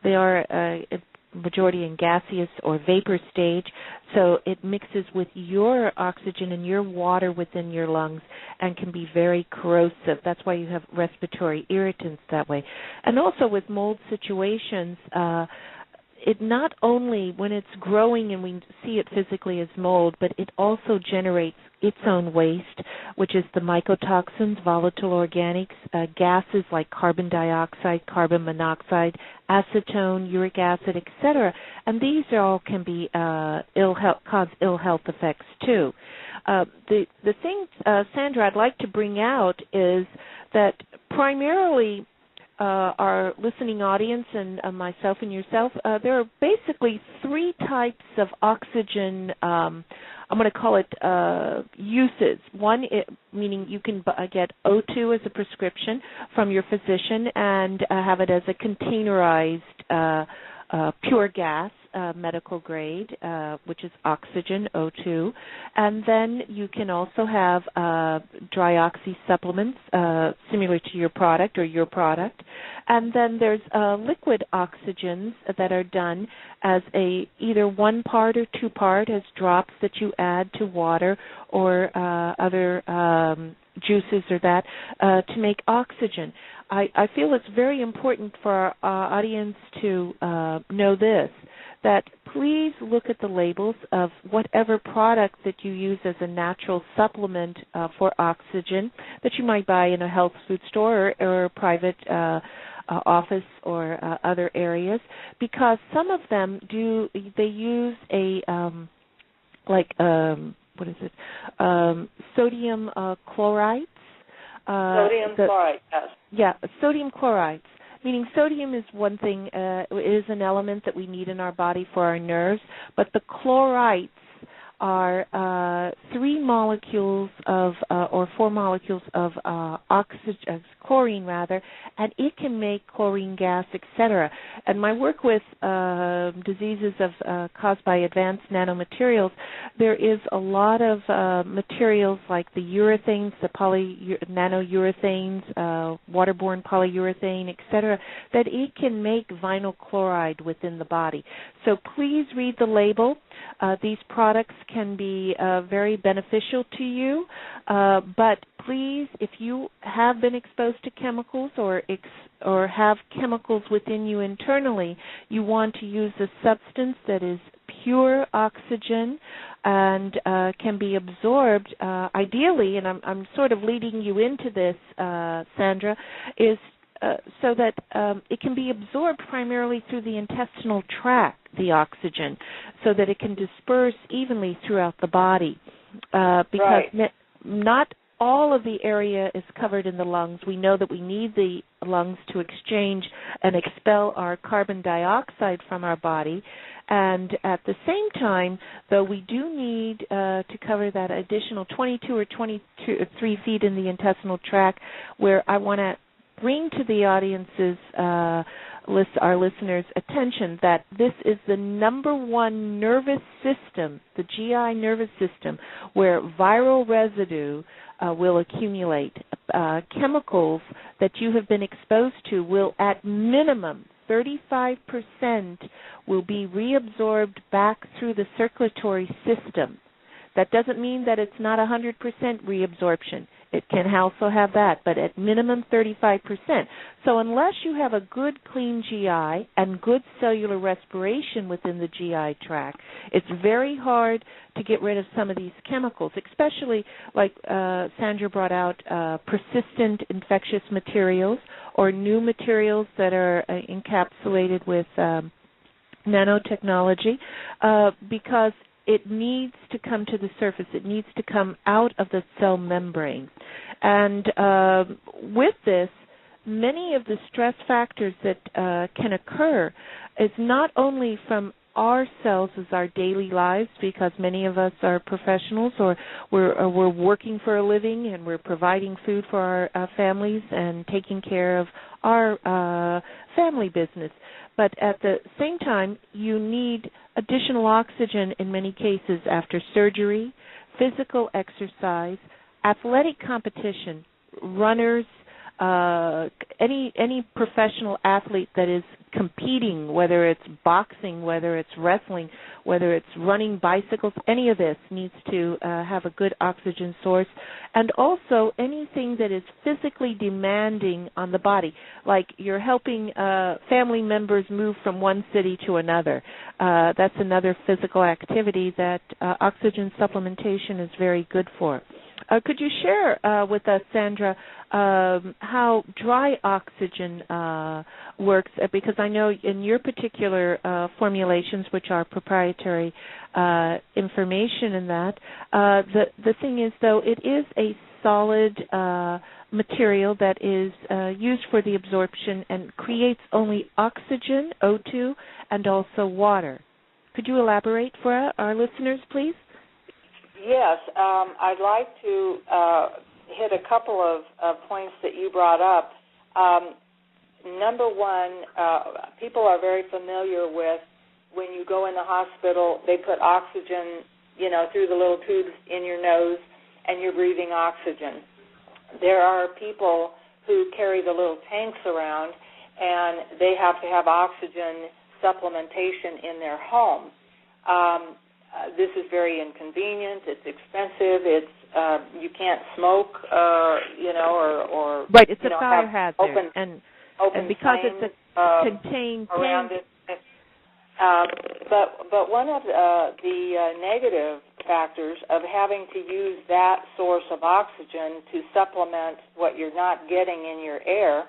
they are a majority in gaseous or vapor stage, so it mixes with your oxygen and your water within your lungs and can be very corrosive. That's why you have respiratory irritants that way. And also with mold situations, it not only, when it's growing and we see it physically as mold, but it also generates its own waste, which is the mycotoxins, volatile organics, gases like carbon dioxide, carbon monoxide, acetone, uric acid, etc. And these all can be cause ill health effects too. The thing, Sandra, I'd like to bring out is that primarily our listening audience and myself and yourself, there are basically 3 types of oxygen, I'm going to call it uses. One, meaning you can get O2 as a prescription from your physician and have it as a containerized pure gas, medical grade, which is oxygen, O2. And then you can also have dry oxy supplements similar to your product or your product. And then there's liquid oxygens that are done as either one part or two part as drops that you add to water or other juices or that to make oxygen. I feel it's very important for our audience to know this, that please look at the labels of whatever product that you use as a natural supplement for oxygen that you might buy in a health food store or a private office or other areas, because some of them they use a sodium chlorides. Sodium chloride, yes. Yeah, sodium chlorides. Meaning sodium is one thing, is an element that we need in our body for our nerves, but the chlorides are 3 molecules of, or 4 molecules of oxygen, chlorine rather, and it can make chlorine gas, etc. And my work with diseases caused by advanced nanomaterials, there is a lot of materials like the urethanes, the nanourethanes, waterborne polyurethane, etc., that it can make vinyl chloride within the body. So please read the label. These products can be very beneficial to you, but please, if you have been exposed to chemicals or have chemicals within you internally, you want to use a substance that is pure oxygen and can be absorbed, ideally, and I'm sort of leading you into this, Sandra, is so that it can be absorbed primarily through the intestinal tract, the oxygen, so that it can disperse evenly throughout the body. Because not all of the area is covered in the lungs. We know that we need the lungs to exchange and expel our carbon dioxide from our body. And at the same time, though, we do need to cover that additional 22 or 23 feet in the intestinal tract, where I want to bring to the audience's, our listeners' attention that this is the number one nervous system, the GI nervous system, where viral residue will accumulate. Chemicals that you have been exposed to will, at minimum, 35% will be reabsorbed back through the circulatory system. That doesn't mean that it's not 100% reabsorption. It can also have that, but at minimum 35%. So unless you have a good, clean GI and good cellular respiration within the GI tract, it's very hard to get rid of some of these chemicals, especially like Sandra brought out persistent infectious materials or new materials that are encapsulated with nanotechnology, because it needs to come to the surface. It needs to come out of the cell membrane. And with this, many of the stress factors that can occur is not only from ourselves as our daily lives, because many of us are professionals or we're working for a living and we're providing food for our families and taking care of our family business. But at the same time, you need additional oxygen in many cases after surgery, physical exercise, athletic competition, runners, any professional athlete that is competing, whether it's boxing, whether it's wrestling, whether it's running bicycles, any of this needs to have a good oxygen source. And also anything that is physically demanding on the body, like you're helping family members move from one city to another. That's another physical activity that oxygen supplementation is very good for. Could you share with us, Sandra, how dry oxygen works? Because I know in your particular formulations, which are proprietary information in that, the thing is, though, it is a solid material that is used for the absorption and creates only oxygen, O2, and also water. Could you elaborate for our listeners, please? Yes, I'd like to hit a couple of points that you brought up. Number one, people are very familiar with when you go in the hospital, they put oxygen, through the little tubes in your nose, and you're breathing oxygen. There are people who carry the little tanks around, and they have to have oxygen supplementation in their home. This is very inconvenient. It's expensive. It's you can't smoke, or right. It's a fire have hazard, open and because flames, it's a contained around tank. it. But one of the negative factors of having to use that source of oxygen to supplement what you're not getting in your air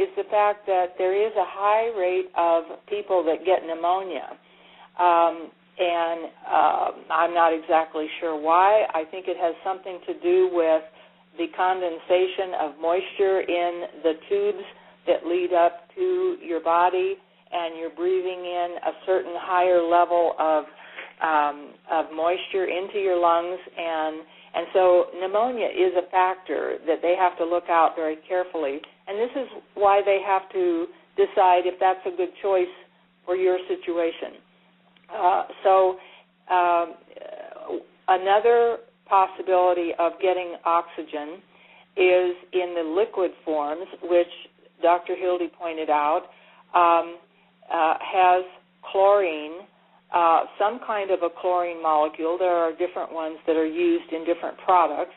is the fact that there is a high rate of people that get pneumonia. And I'm not exactly sure why. I think it has something to do with the condensation of moisture in the tubes that lead up to your body, and you're breathing in a certain higher level of moisture into your lungs, and so pneumonia is a factor that they have to look out very carefully, and this is why they have to decide if that's a good choice for your situation. Another possibility of getting oxygen is in the liquid forms, which Dr. Hilde pointed out, has chlorine, some kind of a chlorine molecule. There are different ones that are used in different products.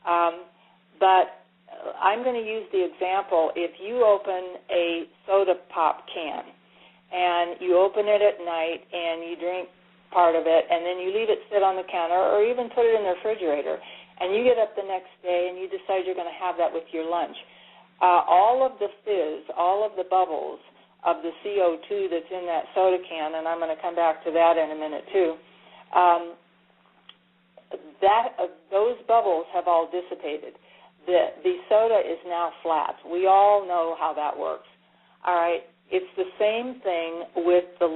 But I'm going to use the example, if you open a soda pop can and you open it at night and you drink part of it and then you leave it sit on the counter or even put it in the refrigerator and you get up the next day and you decide you're going to have that with your lunch, all of the fizz, all of the bubbles of the CO2 that's in that soda can, and I'm going to come back to that in a minute too, those bubbles have all dissipated. The soda is now flat. We all know how that works. All right, it's the same thing with the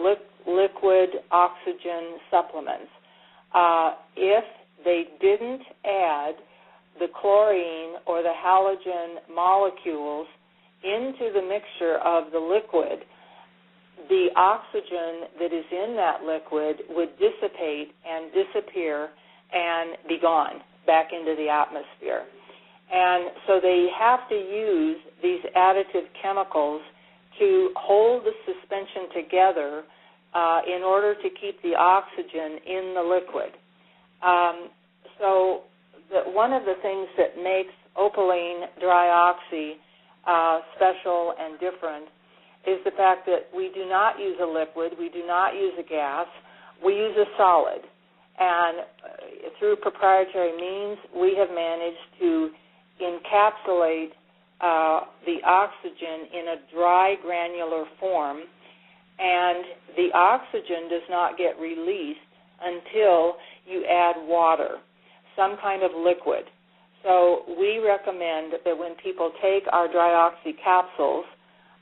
liquid oxygen supplements. If they didn't add the chlorine or the halogen molecules into the mixture of the liquid, the oxygen that is in that liquid would dissipate and disappear and be gone back into the atmosphere. And so they have to use these additive chemicals to hold the suspension together in order to keep the oxygen in the liquid. One of the things that makes Opaline dry oxy special and different is the fact that we do not use a liquid, we do not use a gas, we use a solid. And through proprietary means, we have managed to encapsulate the oxygen in a dry granular form, and the oxygen does not get released until you add water, some kind of liquid. So we recommend that when people take our dry oxy capsules,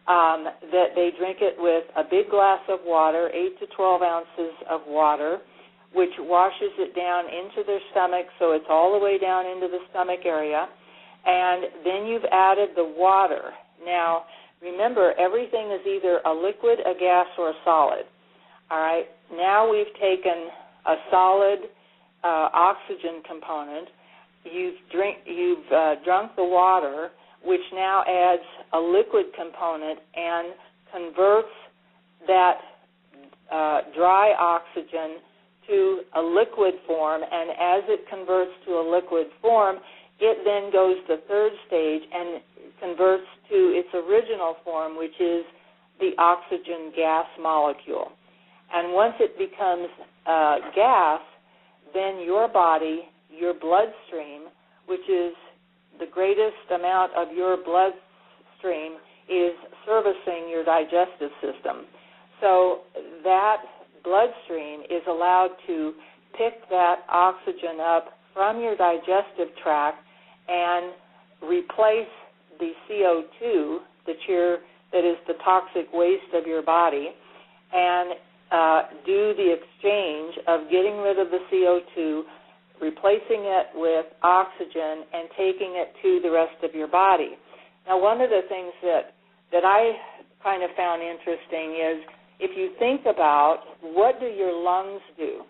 that they drink it with a big glass of water, 8 to 12 ounces of water, which washes it down into their stomach, so it's all the way down into the stomach area, and then you've added the water. Now, remember, everything is either a liquid, a gas, or a solid. All right? Now we've taken a solid oxygen component. You've drunk the water, which now adds a liquid component and converts that dry oxygen to a liquid form, and as it converts to a liquid form, it then goes the third stage and converts to its original form, which is the oxygen gas molecule. And once it becomes gas, then your body, your bloodstream, which is the greatest amount of your bloodstream, is servicing your digestive system. So that bloodstream is allowed to pick that oxygen up from your digestive tract and replace the CO2 that is the toxic waste of your body, and do the exchange of getting rid of the CO2, replacing it with oxygen, and taking it to the rest of your body. Now, one of the things that I kind of found interesting is if you think about what do your lungs do.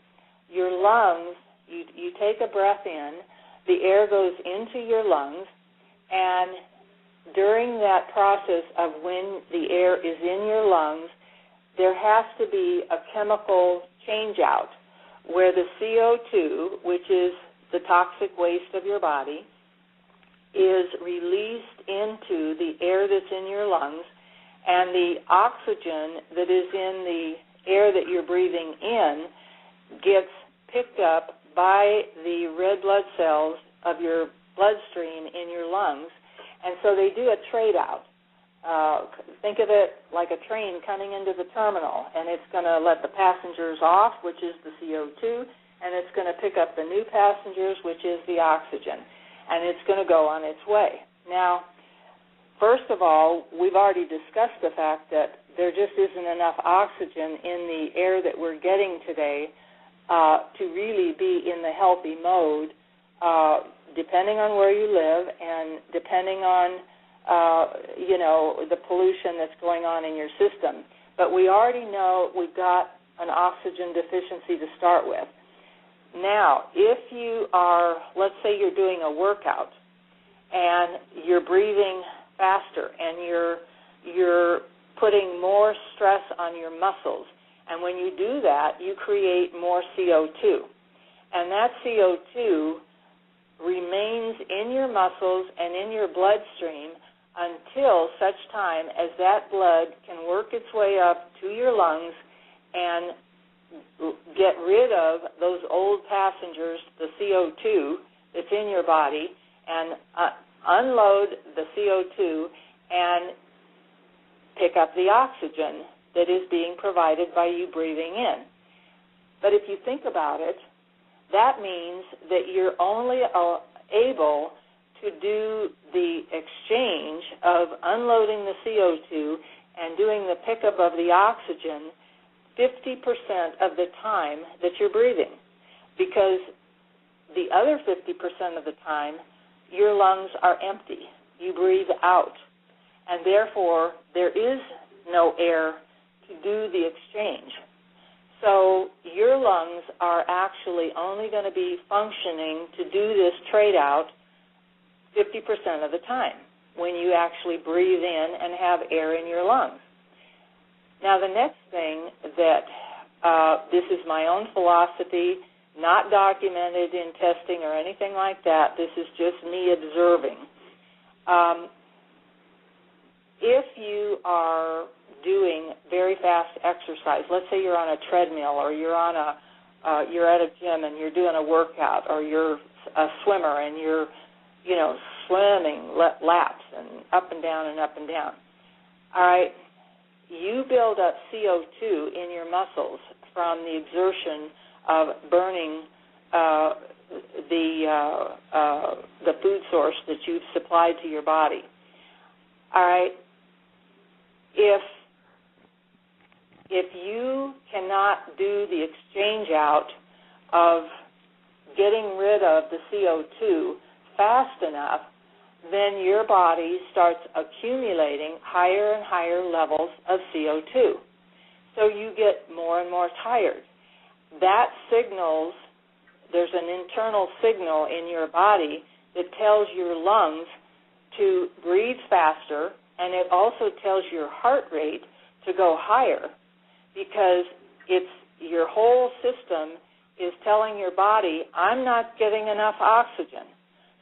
Your lungs, you take a breath in, the air goes into your lungs, and during that process of when the air is in your lungs, there has to be a chemical change out where the CO2, which is the toxic waste of your body, is released into the air that's in your lungs, and the oxygen that is in the air that you're breathing in gets picked up by the red blood cells of your bloodstream in your lungs, and so they do a trade-out. Think of it like a train coming into the terminal, and it's going to let the passengers off, which is the CO2, and it's going to pick up the new passengers, which is the oxygen, and it's going to go on its way. Now, first of all, we've already discussed the fact that there just isn't enough oxygen in the air that we're getting today to really be in the healthy mode, depending on where you live and depending on the pollution that's going on in your system. But we already know we've got an oxygen deficiency to start with. Now, if you are, let's say you're doing a workout and you're breathing faster and you're putting more stress on your muscles, and when you do that, you create more CO2. And that CO2 remains in your muscles and in your bloodstream until such time as that blood can work its way up to your lungs and get rid of those old passengers, the CO2 that's in your body, and unload the CO2 and pick up the oxygen that is being provided by you breathing in. But if you think about it, that means that you're only able to do the exchange of unloading the CO2 and doing the pickup of the oxygen 50% of the time that you're breathing, because the other 50% of the time your lungs are empty. You breathe out, and therefore there is no air to do the exchange. So your lungs are actually only going to be functioning to do this trade-out 50% of the time when you actually breathe in and have air in your lungs. Now, the next thing that this is my own philosophy, not documented in testing or anything like that. This is just me observing. If you are doing very fast exercise, let's say you're on a treadmill or you're at a gym and you're doing a workout, or you're a swimmer and you're swimming laps and up and down and up and down. All right, you build up CO2 in your muscles from the exertion of burning the food source that you've supplied to your body. All right, if you cannot do the exchange out of getting rid of the CO2 fast enough, then your body starts accumulating higher and higher levels of CO2. So you get more and more tired. That signals, there's an internal signal in your body that tells your lungs to breathe faster, and it also tells your heart rate to go higher, because it's your whole system is telling your body, I'm not getting enough oxygen.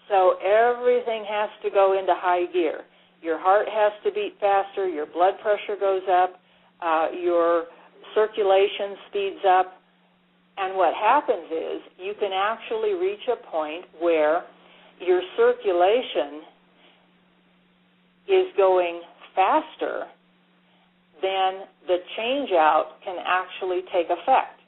So everything has to go into high gear. Your heart has to beat faster, your blood pressure goes up, your circulation speeds up, and what happens is you can actually reach a point where your circulation is going faster than the change-out can actually take effect.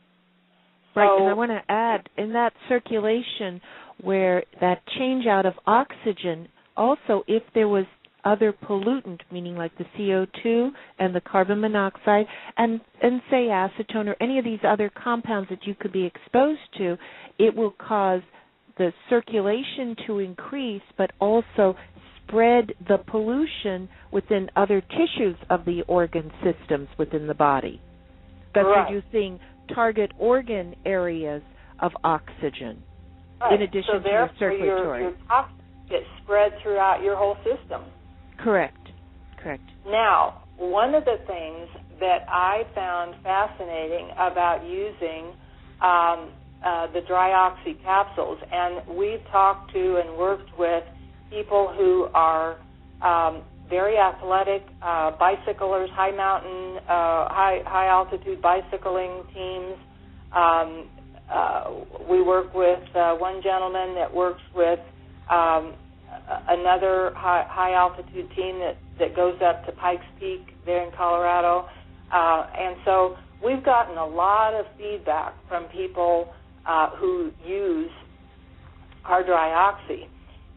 Right, and I want to add, in that circulation where that change-out of oxygen, also if there was other pollutant, meaning like the CO2 and the carbon monoxide, and say acetone or any of these other compounds that you could be exposed to, it will cause the circulation to increase, but also spread the pollution within other tissues of the organ systems within the body. Thus reducing target organ areas of oxygen, in addition to your circulatory. Your toxins get spread throughout your whole system. Correct. Now, one of the things that I found fascinating about using the dry oxy capsules, and we've talked to and worked with people who are very athletic bicyclers, high mountain, high altitude bicycling teams. We work with one gentleman that works with another high altitude team that goes up to Pikes Peak there in Colorado. And so we've gotten a lot of feedback from people who use our dry oxy.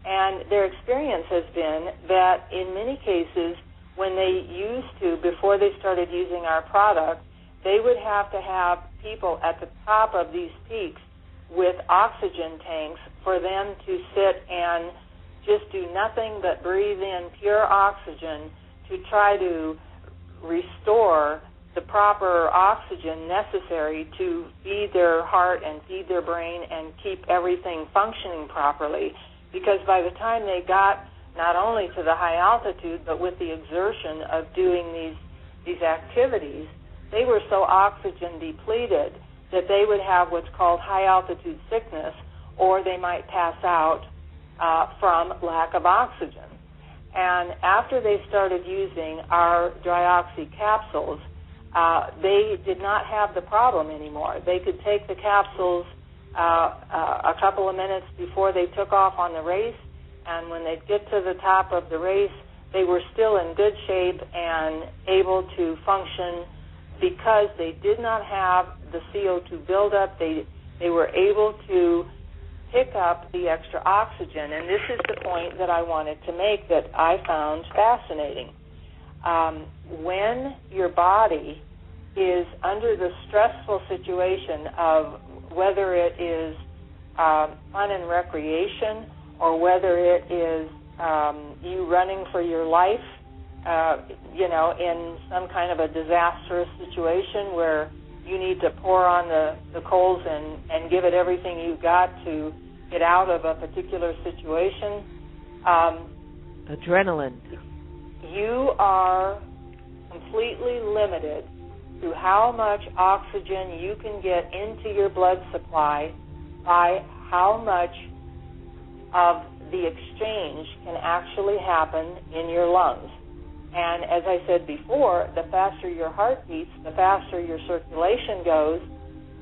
And their experience has been that in many cases, when they used to, before they started using our product, they would have to have people at the top of these peaks with oxygen tanks for them to sit and just do nothing but breathe in pure oxygen to try to restore the proper oxygen necessary to feed their heart and feed their brain and keep everything functioning properly. Because by the time they got not only to the high altitude, but with the exertion of doing these activities, they were so oxygen depleted that they would have what's called high altitude sickness, or they might pass out from lack of oxygen. And after they started using our dry oxy capsules, they did not have the problem anymore. They could take the capsules a couple of minutes before they took off on the race, and when they'd get to the top of the race, they were still in good shape and able to function because they did not have the CO2 buildup. They were able to pick up the extra oxygen, and this is the point that I wanted to make that I found fascinating. When your body is under the stressful situation of whether it is fun and recreation or whether it is you running for your life, in some kind of a disastrous situation where you need to pour on the coals and give it everything you've got to get out of a particular situation. Adrenaline. You are completely limited to how much oxygen you can get into your blood supply by how much of the exchange can actually happen in your lungs. And as I said before, the faster your heart beats, the faster your circulation goes,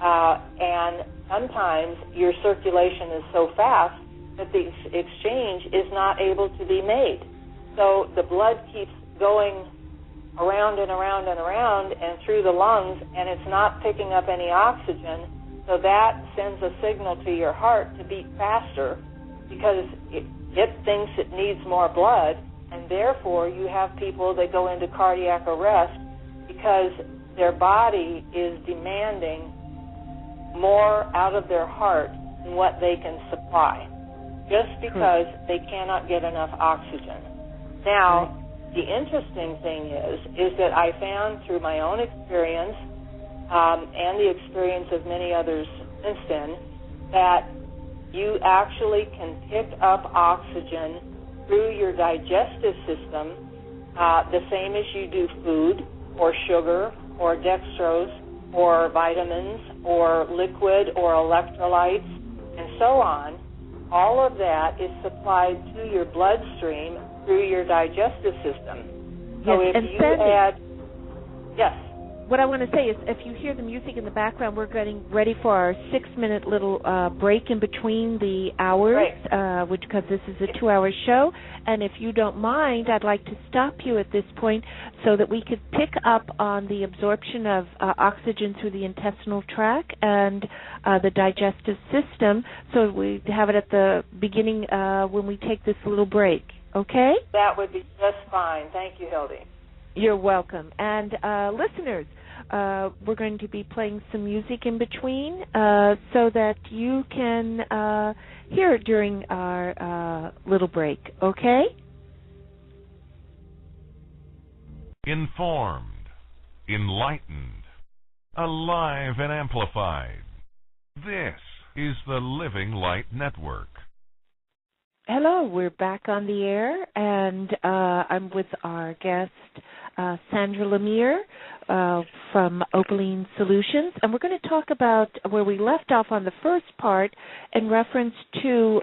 and sometimes your circulation is so fast that the exchange is not able to be made. So the blood keeps going around and around and around and through the lungs, and it's not picking up any oxygen, so that sends a signal to your heart to beat faster because it thinks it needs more blood, and therefore you have people that go into cardiac arrest because their body is demanding more out of their heart than what they can supply, just because they cannot get enough oxygen. Now, the interesting thing is that I found through my own experience and the experience of many others since then that you actually can pick up oxygen through your digestive system the same as you do food or sugar or dextrose or vitamins or liquid or electrolytes and so on. All of that is supplied to your bloodstream through your digestive system. So yes, if you add... Yes. What I want to say is if you hear the music in the background, we're getting ready for our 6-minute little break in between the hours, because this is a 2-hour show. And if you don't mind, I'd like to stop you at this point so that we could pick up on the absorption of oxygen through the intestinal tract and the digestive system. So we have it at the beginning when we take this little break. Okay? That would be just fine. Thank you, Hildy. You're welcome. And listeners, we're going to be playing some music in between so that you can hear it during our little break. Okay? Informed, enlightened, alive and amplified. This is the Living Light Network. Hello, we're back on the air, and I'm with our guest, Sandra Lemire from Opaline Solutions, and we're going to talk about where we left off on the first part in reference to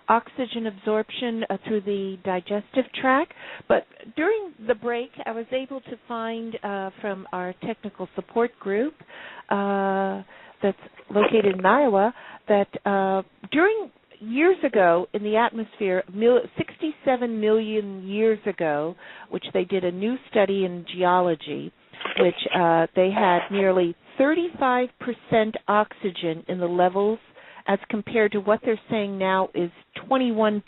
oxygen absorption through the digestive tract. But during the break, I was able to find from our technical support group that's located in Iowa that during years ago in the atmosphere, 67 million years ago, which they did a new study in geology, which they had nearly 35% oxygen in the levels as compared to what they're saying now is 21%,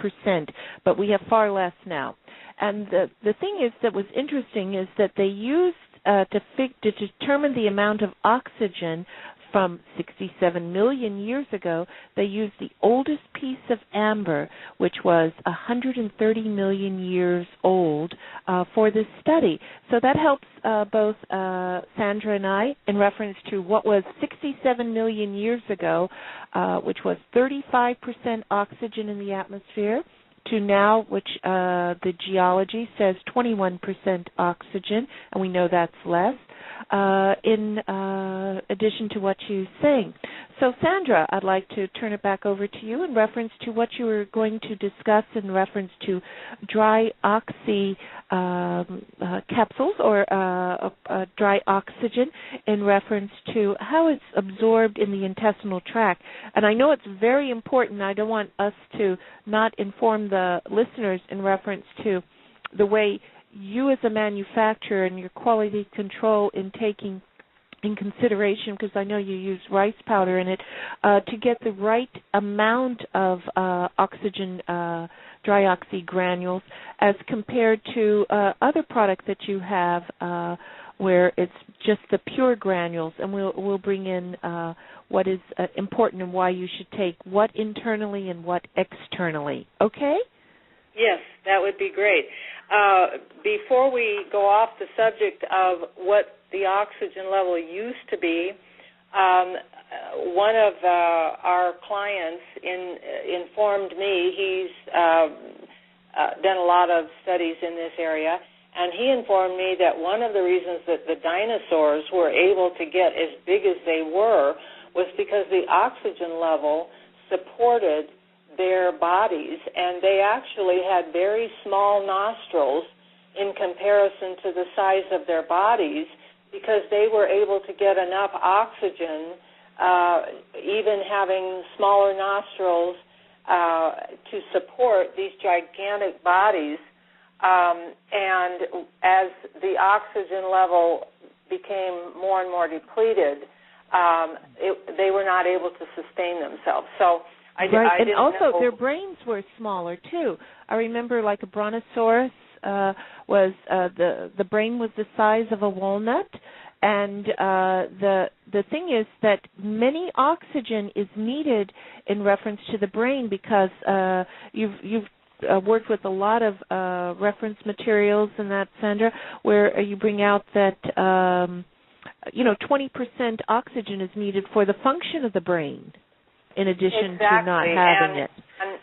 but we have far less now. And the thing is that was interesting is that they used to determine the amount of oxygen from 67 million years ago, they used the oldest piece of amber, which was 130 million years old, for this study. So that helps both Sandra and I in reference to what was 67 million years ago, which was 35% oxygen in the atmosphere, to now, which the geology says 21% oxygen, and we know that's less, in addition to what you're saying. So, Sandra, I'd like to turn it back over to you in reference to what you were going to discuss in reference to dry oxy capsules or dry oxygen in reference to how it's absorbed in the intestinal tract. And I know it's very important. I don't want us to not inform the listeners in reference to the way you as a manufacturer and your quality control in taking in consideration, because I know you use rice powder in it, to get the right amount of oxygen, dry oxy granules, as compared to other products that you have where it's just the pure granules. And we'll bring in what is important and why you should take what internally and what externally. Okay? Yes, that would be great. Before we go off the subject of what the oxygen level used to be, one of our clients informed me, he's done a lot of studies in this area, and he informed me that one of the reasons that the dinosaurs were able to get as big as they were was because the oxygen level supported their bodies, and they actually had very small nostrils in comparison to the size of their bodies, because they were able to get enough oxygen, even having smaller nostrils, to support these gigantic bodies. And as the oxygen level became more and more depleted, they were not able to sustain themselves. So I and didn't also know. their brains were smaller too. I remember, like a brontosaurus was the brain was the size of a walnut, and the thing is that many oxygen is needed in reference to the brain, because you've worked with a lot of reference materials in that, Sandra, where you bring out that 20% oxygen is needed for the function of the in addition exactly. to not having it.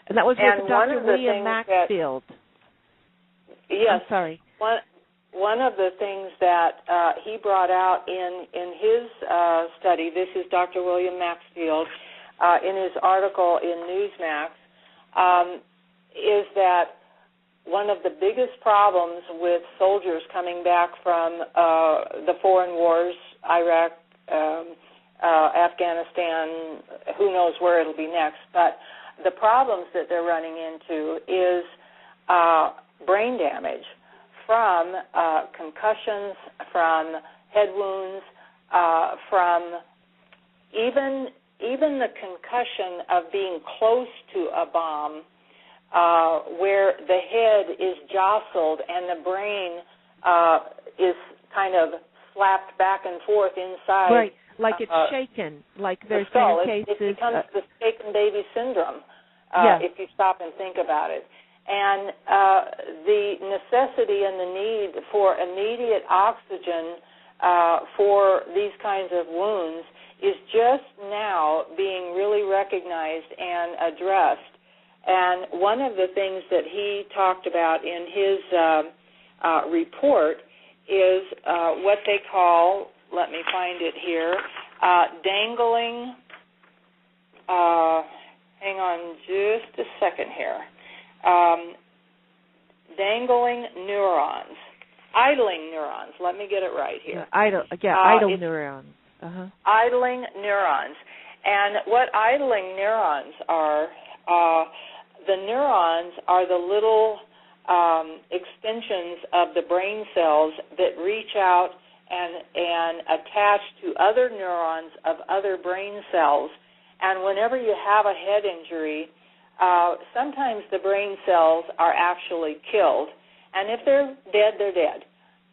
And that was with Dr. William Maxfield. Yes. I'm sorry. One of the things that he brought out in his study, this is Dr. William Maxfield, in his article in Newsmax, is that one of the biggest problems with soldiers coming back from the foreign wars, Iraq, Afghanistan, who knows where it'll be next, but the problems that they're running into is brain damage from concussions, from head wounds, from even the concussion of being close to a bomb, where the head is jostled and the brain is kind of slapped back and forth inside. Right, like it's shaken, like there's the skull. been cases. It becomes the shaken baby syndrome, if you stop and think about it. And the necessity and the need for immediate oxygen for these kinds of wounds is just now being really recognized and addressed. And one of the things that he talked about in his report is what they call, let me find it here, dangling, hang on just a second here, dangling neurons, idling neurons, let me get it right here. Idle neurons. Idling neurons. And what idling neurons are, the neurons are the little extensions of the brain cells that reach out and attach to other neurons of other brain cells. And whenever you have a head injury, sometimes the brain cells are actually killed. And if they're dead, they're dead.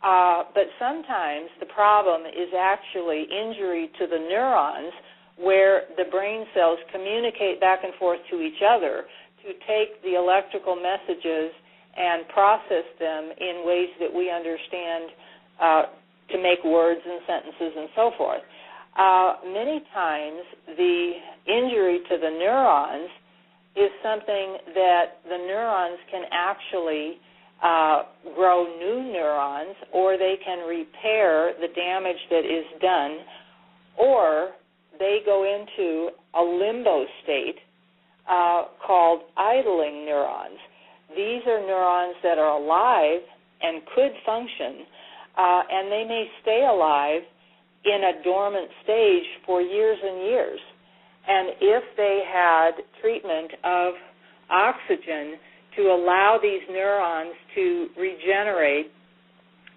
But sometimes the problem is actually injury to the neurons, where the brain cells communicate back and forth to each other to take the electrical messages and process them in ways that we understand to make words and sentences and so forth. Many times the injury to the neurons is something that the neurons can actually grow new neurons, or they can repair the damage that is done, or they go into a limbo state called idling neurons. These are neurons that are alive and could function, and they may stay alive in a dormant stage for years and years. And if they had treatment of oxygen to allow these neurons to regenerate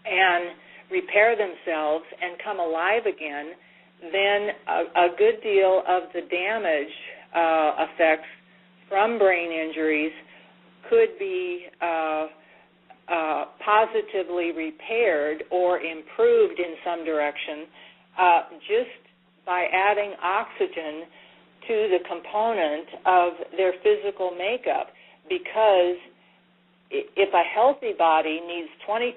and repair themselves and come alive again, then a good deal of the damage effects from brain injuries could be positively repaired or improved in some direction just by adding oxygen to the component of their physical makeup. Because if a healthy body needs 20%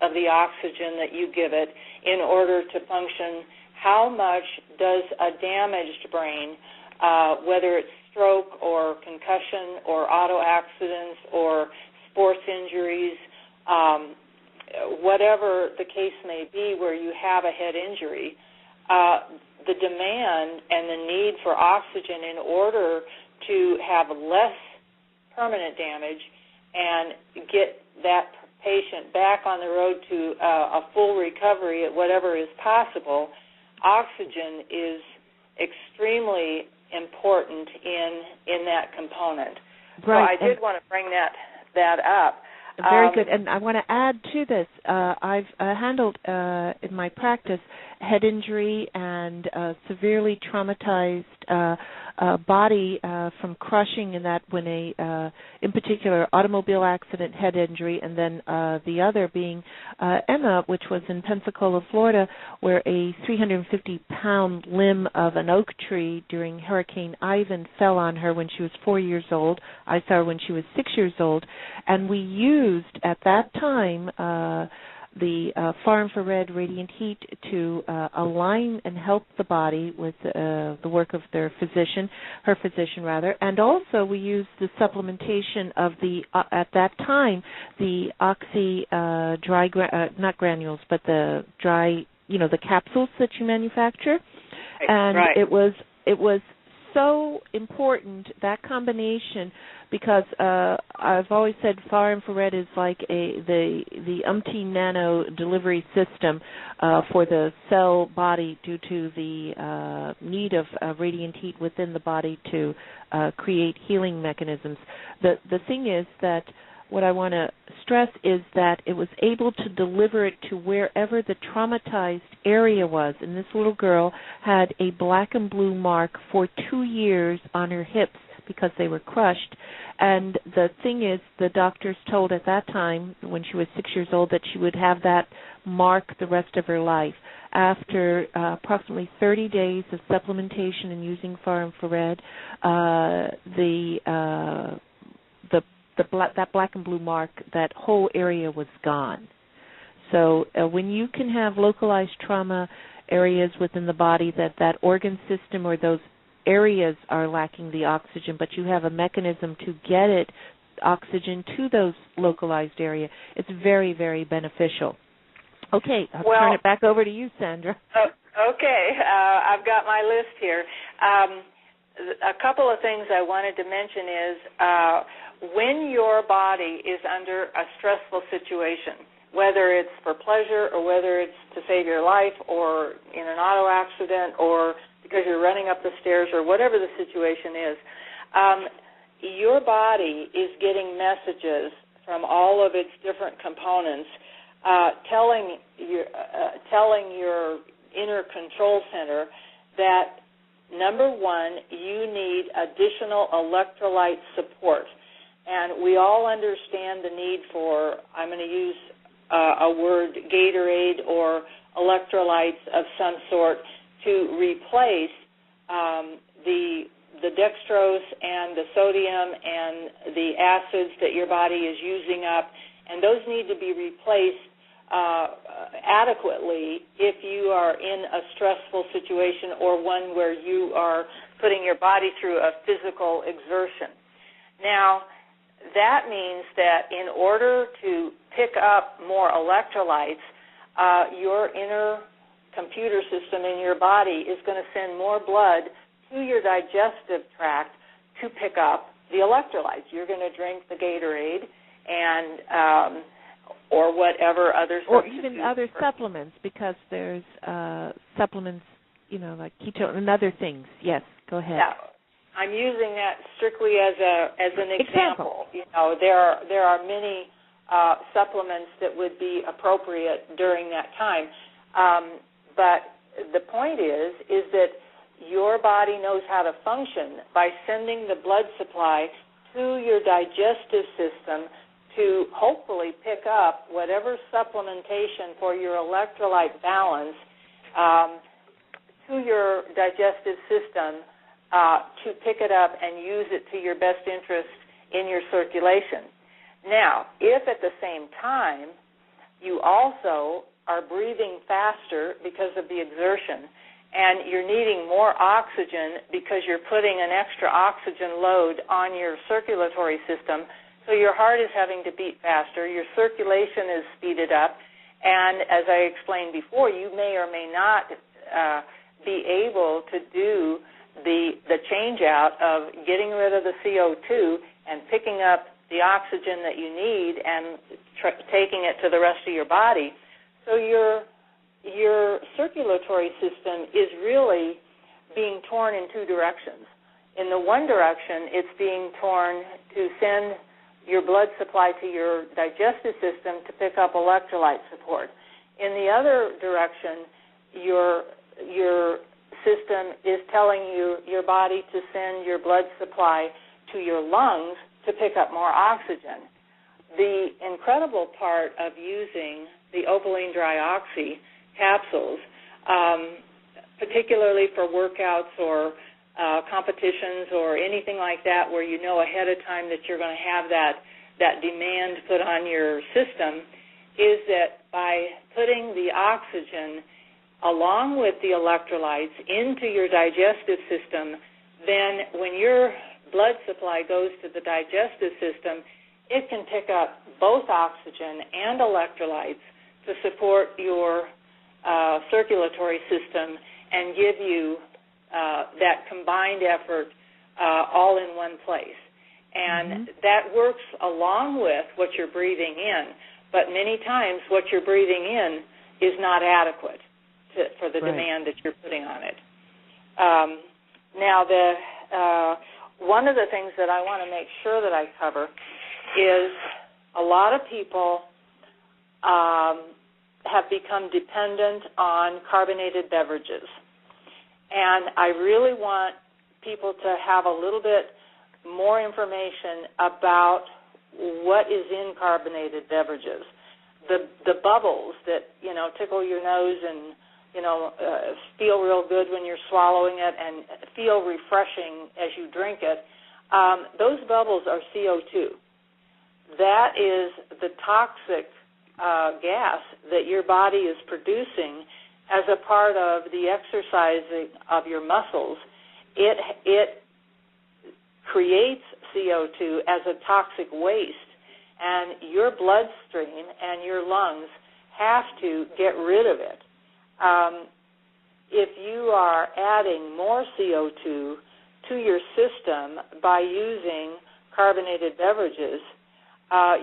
of the oxygen that you give it in order to function, how much does a damaged brain, whether it's stroke or concussion or auto accidents or sports injuries, whatever the case may be where you have a head injury, the demand and the need for oxygen in order to have less permanent damage and get that patient back on the road to a full recovery at whatever is possible, oxygen is extremely important in that component. Right. So I did want to bring that up. Very good. And I want to add to this, I've handled in my practice head injury and severely traumatized body from crushing, in that when in particular, automobile accident, head injury, and then the other being Emma, which was in Pensacola, Florida, where a 350-pound limb of an oak tree during Hurricane Ivan fell on her when she was 4 years old. I saw her when she was 6 years old, and we used at that time the far infrared radiant heat to align and help the body with the work of her physician, and also we used the supplementation of the at that time the oxy dry not granules, but the dry, the capsules that you manufacture, and right. it was so important, that combination, because I've always said far infrared is like the nano delivery system for the cell body due to the need of radiant heat within the body to create healing mechanisms. The thing is that what I want to stress is that it was able to deliver it to wherever the traumatized area was. And this little girl had a black and blue mark for 2 years on her hips because they were crushed. And the thing is, the doctors told at that time, when she was 6 years old, that she would have that mark the rest of her life. After approximately 30 days of supplementation and using far infrared, that black and blue mark, that whole area was gone. So when you can have localized trauma areas within the body, that organ system or those areas are lacking the oxygen, but you have a mechanism to get oxygen to those localized areas. It's very, very beneficial. Okay, I'll turn it back over to you, Sandra. Okay, I've got my list here. A couple of things I wanted to mention is when your body is under a stressful situation, whether it's for pleasure or whether it's to save your life or in an auto accident or because you're running up the stairs or whatever the situation is, your body is getting messages from all of its different components telling your inner control center that, number one, you need additional electrolyte support. And we all understand the need for, I'm going to use a word, Gatorade or electrolytes of some sort to replace the dextrose and the sodium and the acids that your body is using up, and those need to be replaced adequately if you are in a stressful situation or one where you are putting your body through a physical exertion. Now, that means that in order to pick up more electrolytes, your inner computer system in your body is going to send more blood to your digestive tract to pick up the electrolytes. You're going to drink the Gatorade and or whatever other or even other supplements, because there's supplements, like ketone and other things. Yes, go ahead. Yeah. I'm using that strictly as an example. There are many supplements that would be appropriate during that time. But the point is that your body knows how to function by sending the blood supply to your digestive system to hopefully pick up whatever supplementation for your electrolyte balance to your digestive system to pick it up and use it to your best interest in your circulation. Now, if at the same time you also are breathing faster because of the exertion and you're needing more oxygen because you're putting an extra oxygen load on your circulatory system, so your heart is having to beat faster, your circulation is speeded up, and as I explained before, you may or may not be able to do the change out of getting rid of the CO2 and picking up the oxygen that you need and taking it to the rest of your body. So your circulatory system is really being torn in two directions. In the one direction, it's being torn to send your blood supply to your digestive system to pick up electrolyte support. In the other direction, your system is telling your body to send your blood supply to your lungs to pick up more oxygen. The incredible part of using the Opaline Dry Oxy capsules, particularly for workouts or competitions or anything like that where you know ahead of time that you're going to have that demand put on your system, is that by putting the oxygen along with the electrolytes into your digestive system, then when your blood supply goes to the digestive system, it can pick up both oxygen and electrolytes to support your circulatory system and give you that combined effort all in one place. And that works along with what you're breathing in, but many times what you're breathing in is not adequate for the demand that you're putting on it. Now, one of the things that I want to make sure that I cover is a lot of people have become dependent on carbonated beverages. And I really want people to have a little bit more information about what is in carbonated beverages. The bubbles that, tickle your nose and, feel real good when you're swallowing it and feel refreshing as you drink it, those bubbles are CO2. That is the toxic gas that your body is producing as a part of the exercising of your muscles it creates CO2 as a toxic waste, and your bloodstream and your lungs have to get rid of it. If you are adding more CO2 to your system by using carbonated beverages,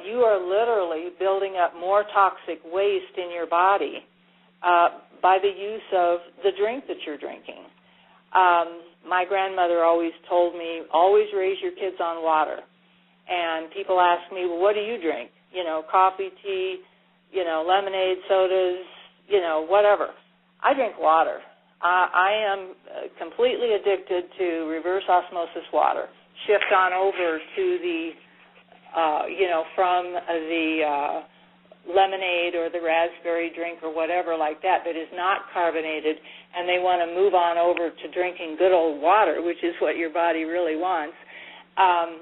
you are literally building up more toxic waste in your body by the use of the drink that you're drinking. My grandmother always told me, always raise your kids on water. And people ask me, well, what do you drink? You know, coffee, tea, you know, lemonade, sodas, you know, whatever. I drink water. I am completely addicted to reverse osmosis water. Shift on over to the, from the lemonade or the raspberry drink or whatever like that is not carbonated, and they want to move on over to drinking good old water, which is what your body really wants, then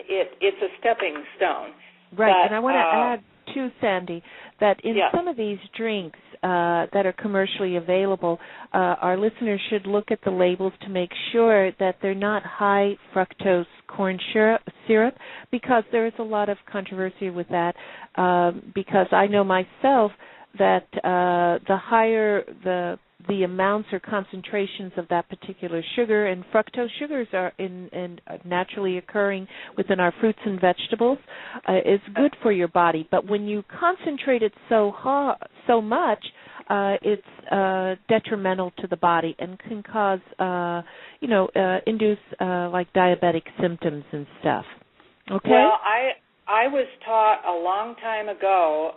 it's a stepping stone. Right, but, and I want to add, too, Sandy, that in some of these drinks that are commercially available, our listeners should look at the labels to make sure that they're not high fructose corn syrup, because there is a lot of controversy with that, because I know myself that the higher the amounts or concentrations of that particular sugar, and fructose sugars are naturally occurring within our fruits and vegetables, is good for your body. But when you concentrate it so much, it's detrimental to the body and can cause, induce like diabetic symptoms and stuff. Okay. Well, I was taught a long time ago.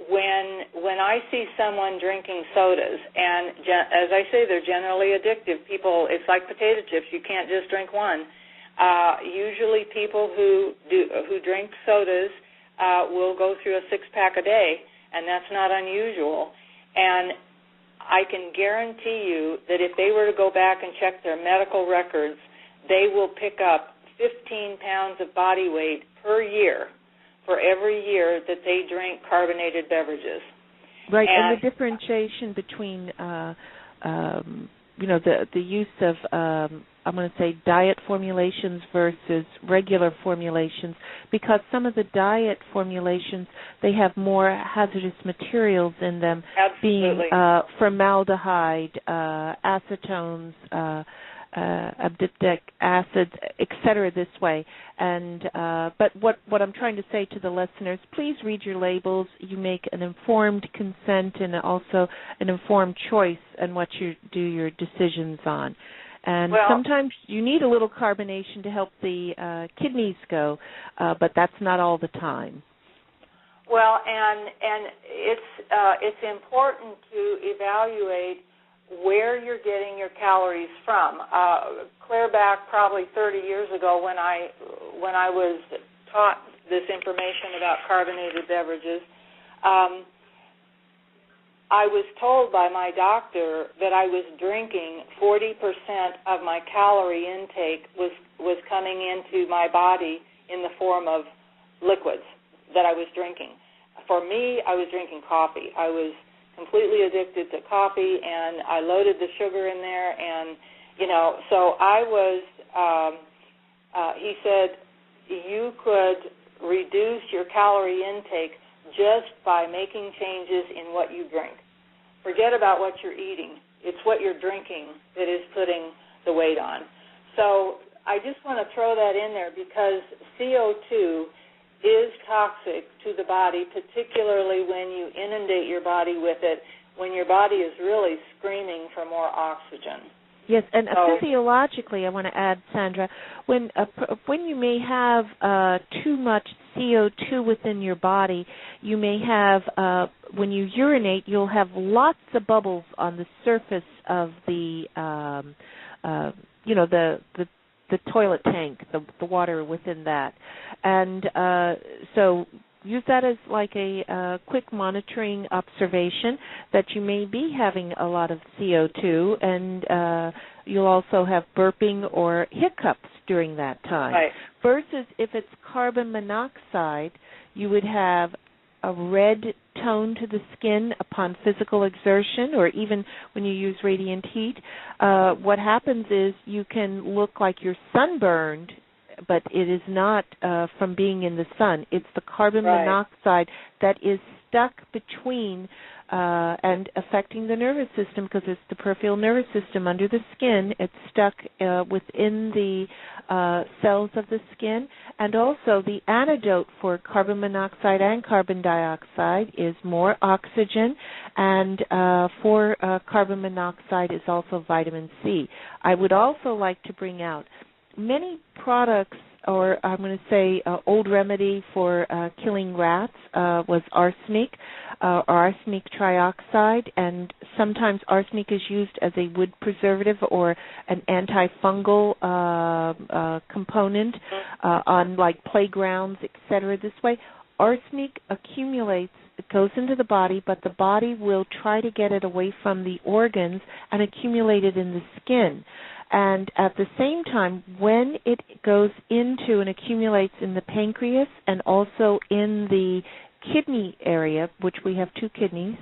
When I see someone drinking sodas, and as I say, they're generally addictive. People, it's like potato chips. You can't just drink one. Usually, people who drink sodas will go through a 6-pack a day, and that's not unusual. And I can guarantee you that if they were to go back and check their medical records, they will pick up 15 pounds of body weight per year for every year that they drink carbonated beverages. Right, and the differentiation between, the use of, I'm going to say, diet formulations versus regular formulations, because some of the diet formulations, they have more hazardous materials in them, Absolutely. being formaldehyde, acetones, abditic acids, etc. this way. And but what I'm trying to say to the listeners, please read your labels. You make an informed consent and also an informed choice in what you do your decisions on. And sometimes you need a little carbonation to help the kidneys go, but that's not all the time. Well, and it's important to evaluate where you're getting your calories from. Clear back probably 30 years ago when I was taught this information about carbonated beverages, I was told by my doctor that I was drinking 40% of my calorie intake was coming into my body in the form of liquids that I was drinking. For me, I was drinking coffee. I was completely addicted to coffee, and I loaded the sugar in there, and, so I was, he said, you could reduce your calorie intake just by making changes in what you drink. Forget about what you're eating. It's what you're drinking that is putting the weight on. So I just want to throw that in there because CO2 is toxic to the body, particularly when you inundate your body with it, when your body is really screaming for more oxygen. Yes, and physiologically, I want to add, Sandra, when you may have too much CO2 within your body, you may have, when you urinate, you'll have lots of bubbles on the surface of the toilet tank, the water within that. And so use that as like a quick monitoring observation that you may be having a lot of CO2, and you'll also have burping or hiccups during that time. Right. Versus if it's carbon monoxide, you would have a red tone to the skin upon physical exertion, or even when you use radiant heat. What happens is you can look like you're sunburned, but it is not from being in the sun. It's the carbon monoxide that is stuck between and affecting the nervous system, because it's the peripheral nervous system under the skin. It's stuck within the cells of the skin. And also the antidote for carbon monoxide and carbon dioxide is more oxygen, and for carbon monoxide is also vitamin C. I would also like to bring out many products, or I'm going to say old remedy for killing rats was arsenic, or arsenic trioxide, and sometimes arsenic is used as a wood preservative or an antifungal component on like playgrounds, etc. This way, arsenic accumulates, it goes into the body, but the body will try to get it away from the organs and accumulate it in the skin. And at the same time, when it goes into and accumulates in the pancreas and also in the kidney area, which we have 2 kidneys,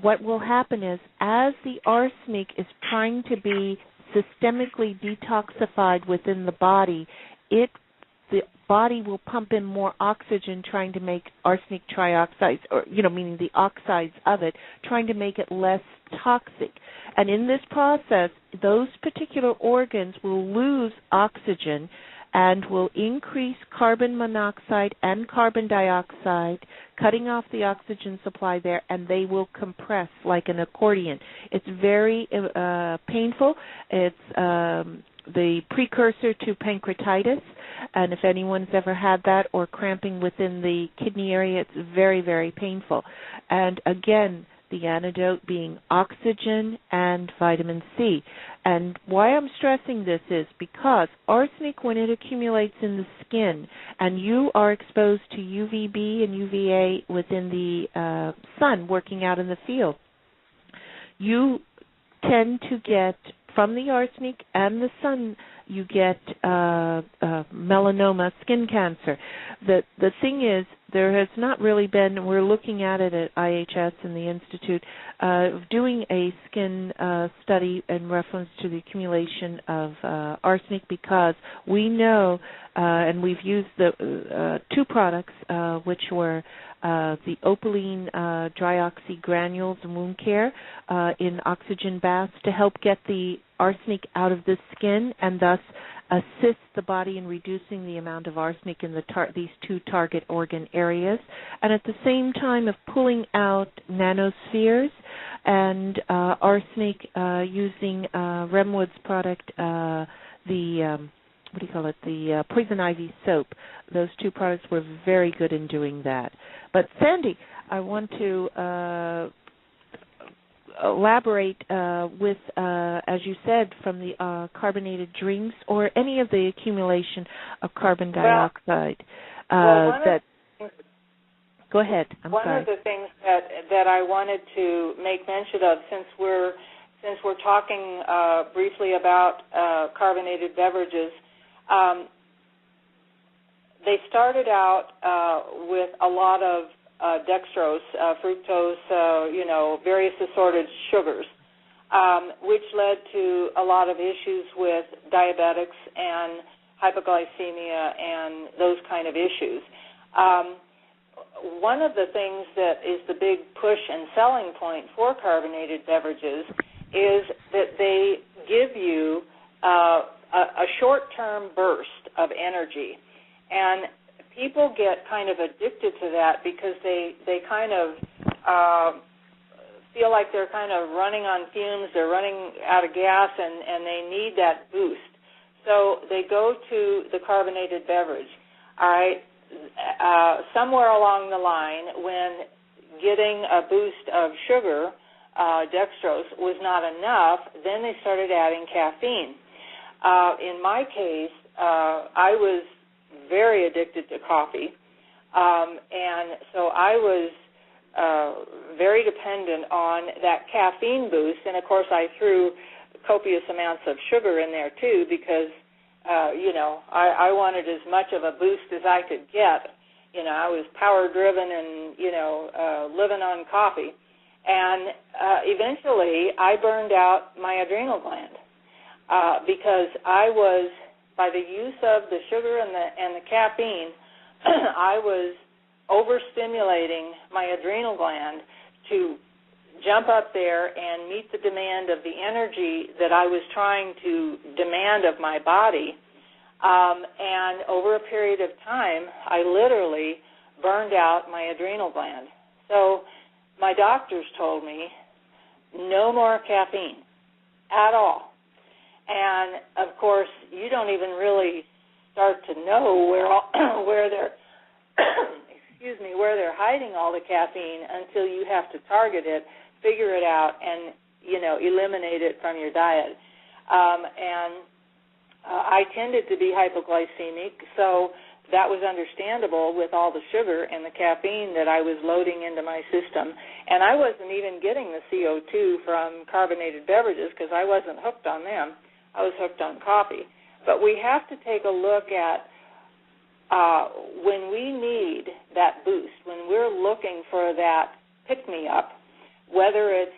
what will happen is, as the arsenic is trying to be systemically detoxified within the body, the body will pump in more oxygen, trying to make arsenic trioxide, or meaning the oxides of it, trying to make it less toxic. And in this process, those particular organs will lose oxygen and will increase carbon monoxide and carbon dioxide, cutting off the oxygen supply there, and they will compress like an accordion. It's very painful. It's the precursor to pancreatitis, and if anyone's ever had that, or cramping within the kidney area, it's very, very painful. And again, the antidote being oxygen and vitamin C. And why I'm stressing this is because arsenic, when it accumulates in the skin and you are exposed to UVB and UVA within the sun, working out in the field, you tend to get, from the arsenic and the sun, you get melanoma, skin cancer. The thing is, there has not really been, we're looking at it at IHS in the Institute, doing a skin study in reference to the accumulation of arsenic, because we know, and we've used the 2 products, which were the Opaline dry oxy granules and wound care in oxygen baths, to help get the arsenic out of the skin and thus assist the body in reducing the amount of arsenic in these 2 target organ areas, and at the same time of pulling out nanospheres and arsenic using Remwood's product, the poison ivy soap. Those 2 products were very good in doing that. But Sandy, I want to elaborate with, as you said, from the carbonated drinks or any of the accumulation of carbon dioxide. Go ahead. I'm sorry. One of the things that I wanted to make mention of, since we're talking briefly about carbonated beverages, they started out with a lot of dextrose, fructose, various assorted sugars, which led to a lot of issues with diabetics and hypoglycemia and those kind of issues. One of the things that is the big push and selling point for carbonated beverages is that they give you a short-term burst of energy. And people get kind of addicted to that because they kind of feel like they're kind of running on fumes, they're running out of gas, and they need that boost. So they go to the carbonated beverage. All right, somewhere along the line, when getting a boost of sugar, dextrose, was not enough, then they started adding caffeine. In my case, I was very addicted to coffee, and so I was very dependent on that caffeine boost, and of course I threw copious amounts of sugar in there too, because I wanted as much of a boost as I could get I was power-driven and, living on coffee. And eventually I burned out my adrenal gland because I was, by the use of the sugar and the caffeine, I was overstimulating my adrenal gland to jump up there and meet the demand of the energy that I was trying to demand of my body. And over a period of time, I literally burned out my adrenal gland. So my doctors told me no more caffeine at all. And, of course, you don't even really start to know where they're where they're hiding all the caffeine until you have to target it, figure it out, and, eliminate it from your diet. I tended to be hypoglycemic, so that was understandable with all the sugar and the caffeine that I was loading into my system. And I wasn't even getting the CO2 from carbonated beverages because I wasn't hooked on them. I was hooked on coffee. But we have to take a look at when we need that boost, when we're looking for that pick-me-up, whether it's,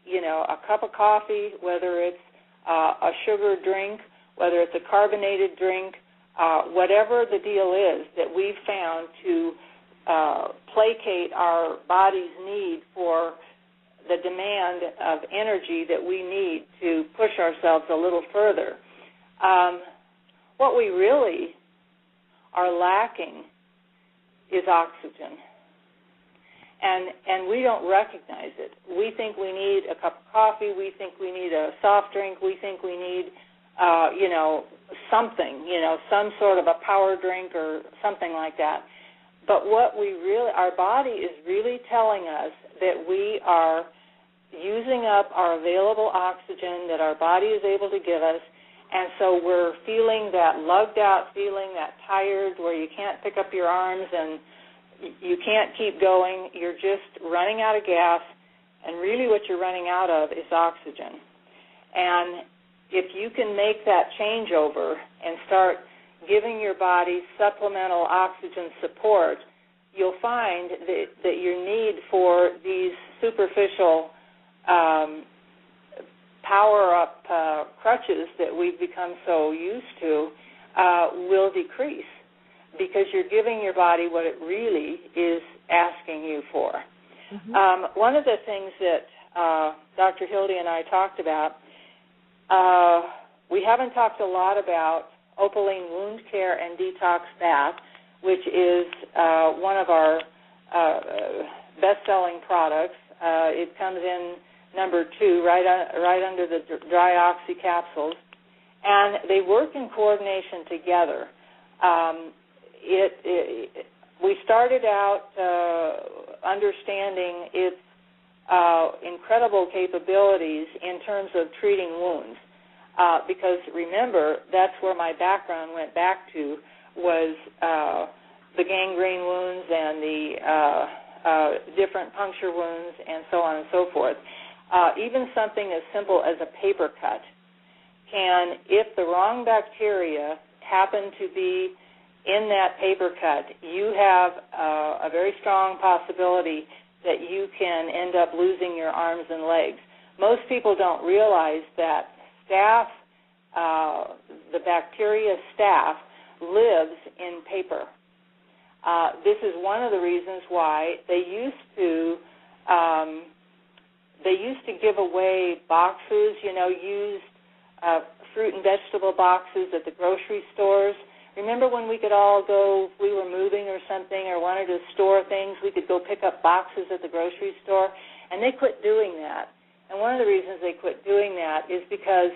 a cup of coffee, whether it's a sugar drink, whether it's a carbonated drink, whatever the deal is that we've found to placate our body's need for the demand of energy that we need to push ourselves a little further. What we really are lacking is oxygen. And we don't recognize it. We think we need a cup of coffee. We think we need a soft drink. We think we need, something, some sort of a power drink or something like that. But our body is really telling us that we are using up our available oxygen that our body is able to give us, and so we're feeling that lugged out feeling, that tired where you can't pick up your arms and you can't keep going. You're just running out of gas, and really what you're running out of is oxygen. And if you can make that changeover and start giving your body supplemental oxygen support, you'll find that your need for these superficial power-up crutches that we've become so used to will decrease, because you're giving your body what it really is asking you for. Mm-hmm. One of the things that Dr. Hilde and I talked about, we haven't talked a lot about Opaline Wound Care and Detox Bath, which is one of our best-selling products. It comes in number 2, right under the dry oxy capsules, and they work in coordination together. We started out understanding its incredible capabilities in terms of treating wounds, because remember, that's where my background went back to, was the gangrene wounds and the different puncture wounds and so on and so forth. Even something as simple as a paper cut can, if the wrong bacteria happen to be in that paper cut, you have a very strong possibility that you can end up losing your arms and legs. Most people don't realize that staph, the bacteria staph, lives in paper. This is one of the reasons why they used to give away boxes, used fruit and vegetable boxes at the grocery stores. Remember when we could all go, if we were moving or something or wanted to store things, we could go pick up boxes at the grocery store? And they quit doing that. And one of the reasons they quit doing that is because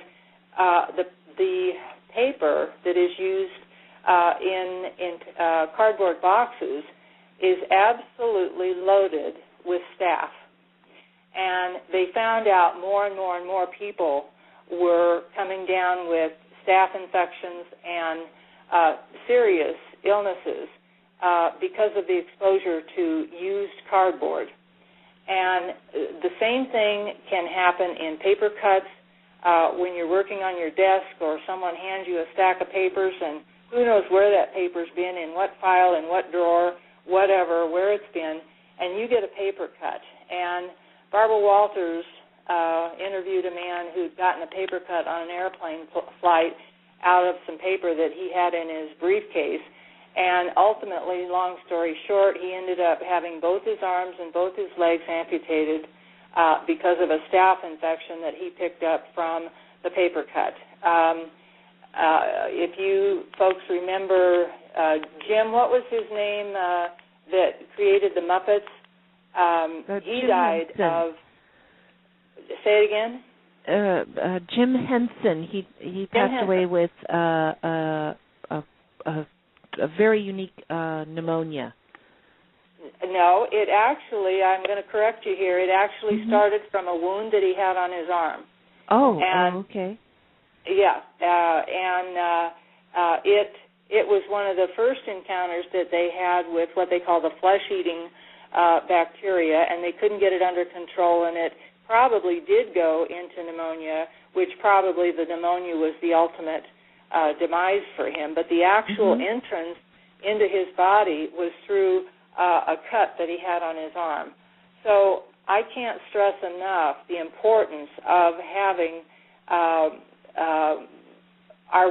the paper that is used in cardboard boxes is absolutely loaded with staph. And they found out more and more and more people were coming down with staph infections and serious illnesses because of the exposure to used cardboard. And the same thing can happen in paper cuts when you're working on your desk or someone hands you a stack of papers and who knows where that paper's been, in what file, in what drawer, whatever, where it's been, and you get a paper cut. And Barbara Walters interviewed a man who'd gotten a paper cut on an airplane flight out of some paper that he had in his briefcase. And ultimately, long story short, he ended up having both his arms and both his legs amputated because of a staph infection that he picked up from the paper cut. If you folks remember Jim, what was his name that created the Muppets? He died of... Say it again? Jim Henson. He passed away with a very unique pneumonia. No, it actually, I'm going to correct you here, it actually started from a wound that he had on his arm. Okay. Yeah, it was one of the first encounters that they had with what they call the flesh-eating bacteria, and they couldn't get it under control, and it probably did go into pneumonia, which probably the pneumonia was the ultimate demise for him. But the actual entrance into his body was through a cut that he had on his arm. So I can't stress enough the importance of having our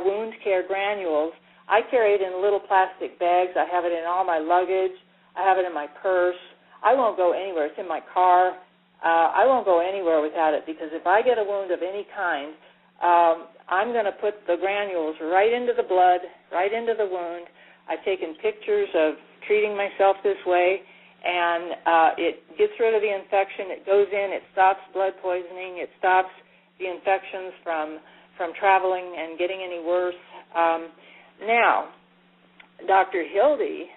wound care granules. I carry it in little plastic bags. I have it in all my luggage. I have it in my purse. I won't go anywhere. It's in my car. I won't go anywhere without it, because if I get a wound of any kind, I'm going to put the granules right into the blood, right into the wound. I've taken pictures of treating myself this way, and it gets rid of the infection. It goes in. It stops blood poisoning. It stops the infections from traveling and getting any worse. Now, Dr. Hilde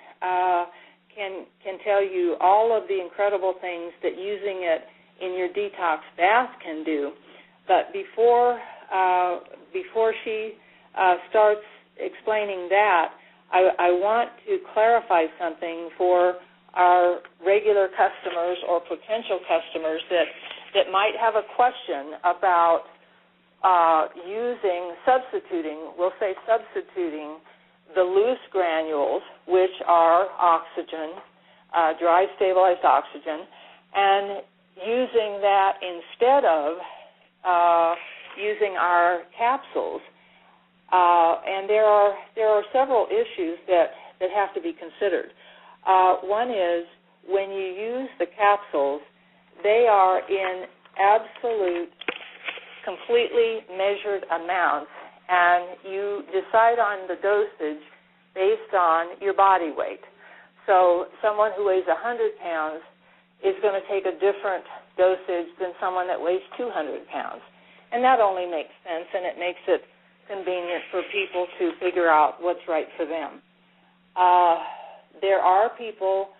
can tell you all of the incredible things that using it in your detox bath can do. But before she starts explaining that, I want to clarify something for our regular customers or potential customers that might have a question about substituting the loose granules, which are oxygen, dry stabilized oxygen, and using that instead of using our capsules. And there are several issues that have to be considered. One is, when you use the capsules, they are in absolute, completely measured amounts, and you decide on the dosage based on your body weight. So someone who weighs 100 pounds is going to take a different dosage than someone that weighs 200 pounds. And that only makes sense, and it makes it convenient for people to figure out what's right for them. There are people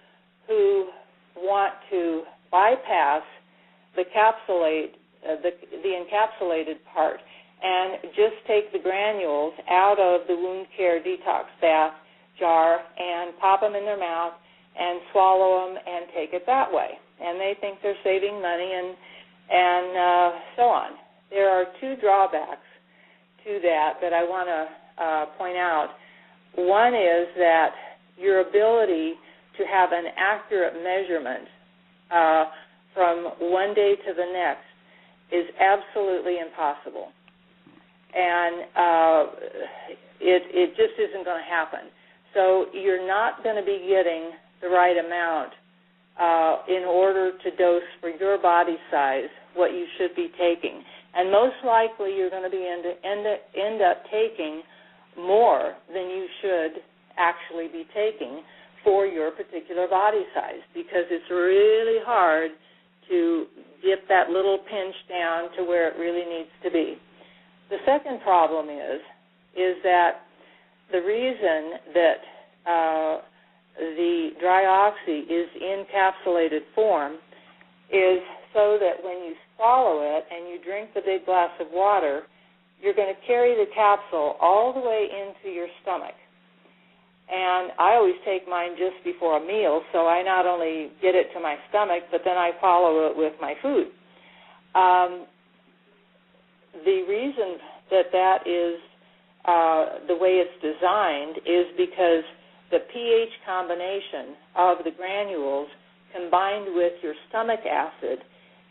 who want to bypass the encapsulated part and just take the granules out of the wound care detox bath jar and pop them in their mouth and swallow them and take it that way. And they think they're saving money and so on. There are two drawbacks to that I want to point out. One is that your ability to have an accurate measurement from one day to the next is absolutely impossible. And it just isn't going to happen. So you're not going to be getting the right amount in order to dose for your body size what you should be taking. And most likely you're going to be end up taking more than you should actually be taking for your particular body size, because it's really hard to get that little pinch down to where it really needs to be. The second problem is that the reason that the dry oxy is in capsulated form is so that when you swallow it and you drink the big glass of water, you're going to carry the capsule all the way into your stomach. And I always take mine just before a meal, so I not only get it to my stomach, but then I follow it with my food. The reason that is the way it's designed is because the pH combination of the granules combined with your stomach acid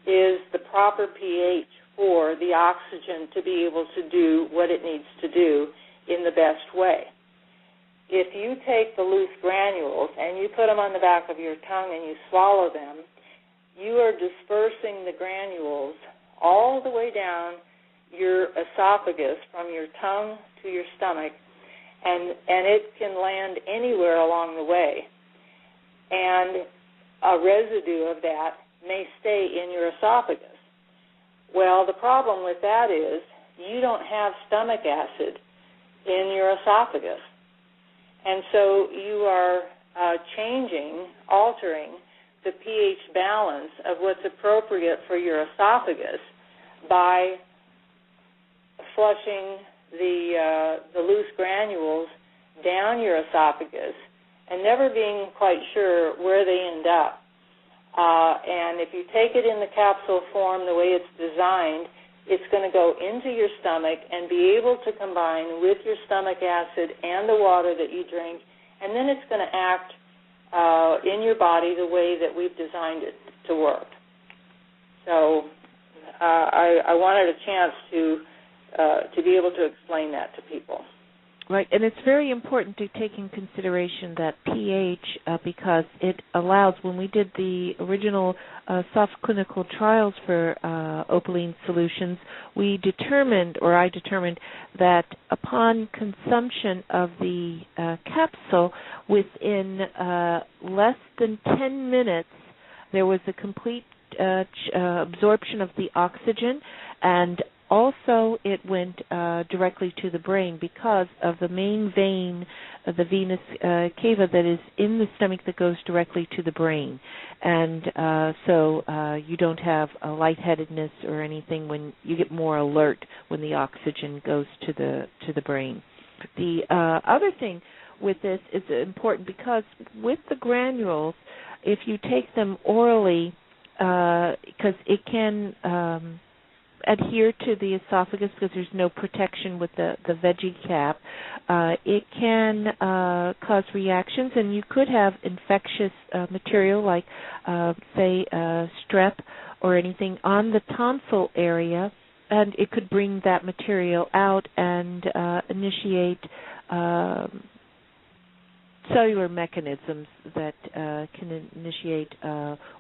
is the proper pH for the oxygen to be able to do what it needs to do in the best way. If you take the loose granules and you put them on the back of your tongue and you swallow them, you are dispersing the granules all the way down your esophagus from your tongue to your stomach, and it can land anywhere along the way. And a residue of that may stay in your esophagus. Well, the problem with that is you don't have stomach acid in your esophagus. And so you are altering the pH balance of what's appropriate for your esophagus by flushing the loose granules down your esophagus and never being quite sure where they end up. And if you take it in the capsule form the way it's designed, it's going to go into your stomach and be able to combine with your stomach acid and the water that you drink, and then it's going to act in your body the way that we've designed it to work. So I wanted a chance to be able to explain that to people. Right, and it's very important to take in consideration that pH because it allows, when we did the original soft clinical trials for Opaline solutions, I determined that upon consumption of the capsule, within less than 10 minutes, there was a complete absorption of the oxygen, and also it went directly to the brain because of the main vein, the venous cava that is in the stomach that goes directly to the brain. And so you don't have a lightheadedness or anything when you get more alert when the oxygen goes to the brain. The other thing with this is important because with the granules, if you take them orally, because it can adhere to the esophagus because there's no protection with the veggie cap, it can cause reactions, and you could have infectious material like, say, strep or anything on the tonsil area, and it could bring that material out and initiate cellular mechanisms that can initiate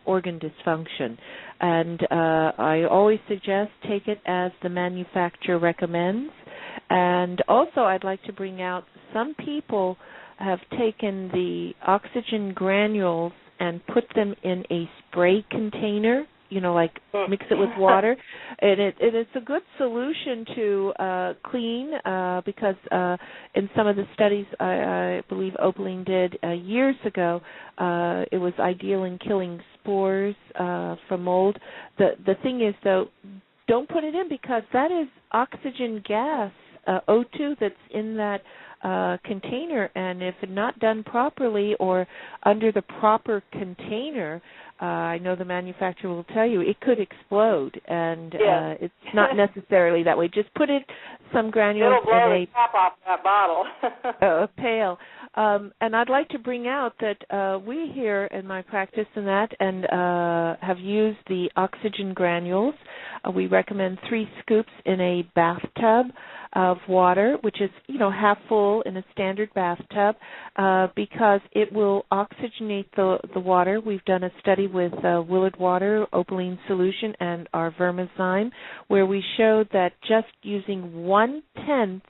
organ dysfunction. And I always suggest take it as the manufacturer recommends. And also I'd like to bring out some people have taken the oxygen granules and put them in a spray container, like mix it with water. And it's a good solution to clean because in some of the studies I believe Opaline did years ago, it was ideal in killing spores from mold. The thing is, though, don't put it in because that is oxygen gas, O2, that's in that container, and if not done properly or under the proper container, I know the manufacturer will tell you it could explode, and it's not necessarily that way. Just put some granules It'll blow in the top off that bottle. a pail. And I'd like to bring out that we here in my practice and have used the oxygen granules. We recommend 3 scoops in a bathtub of water, which is, half full in a standard bathtub, because it will oxygenate the water. We've done a study with Willard Water, Opaline solution, and our Vermazyme, where we showed that just using 1/10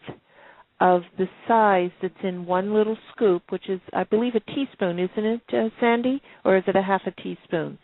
of the size that's in one little scoop, which is, I believe, a teaspoon, isn't it, Sandy? Or is it a half a teaspoon,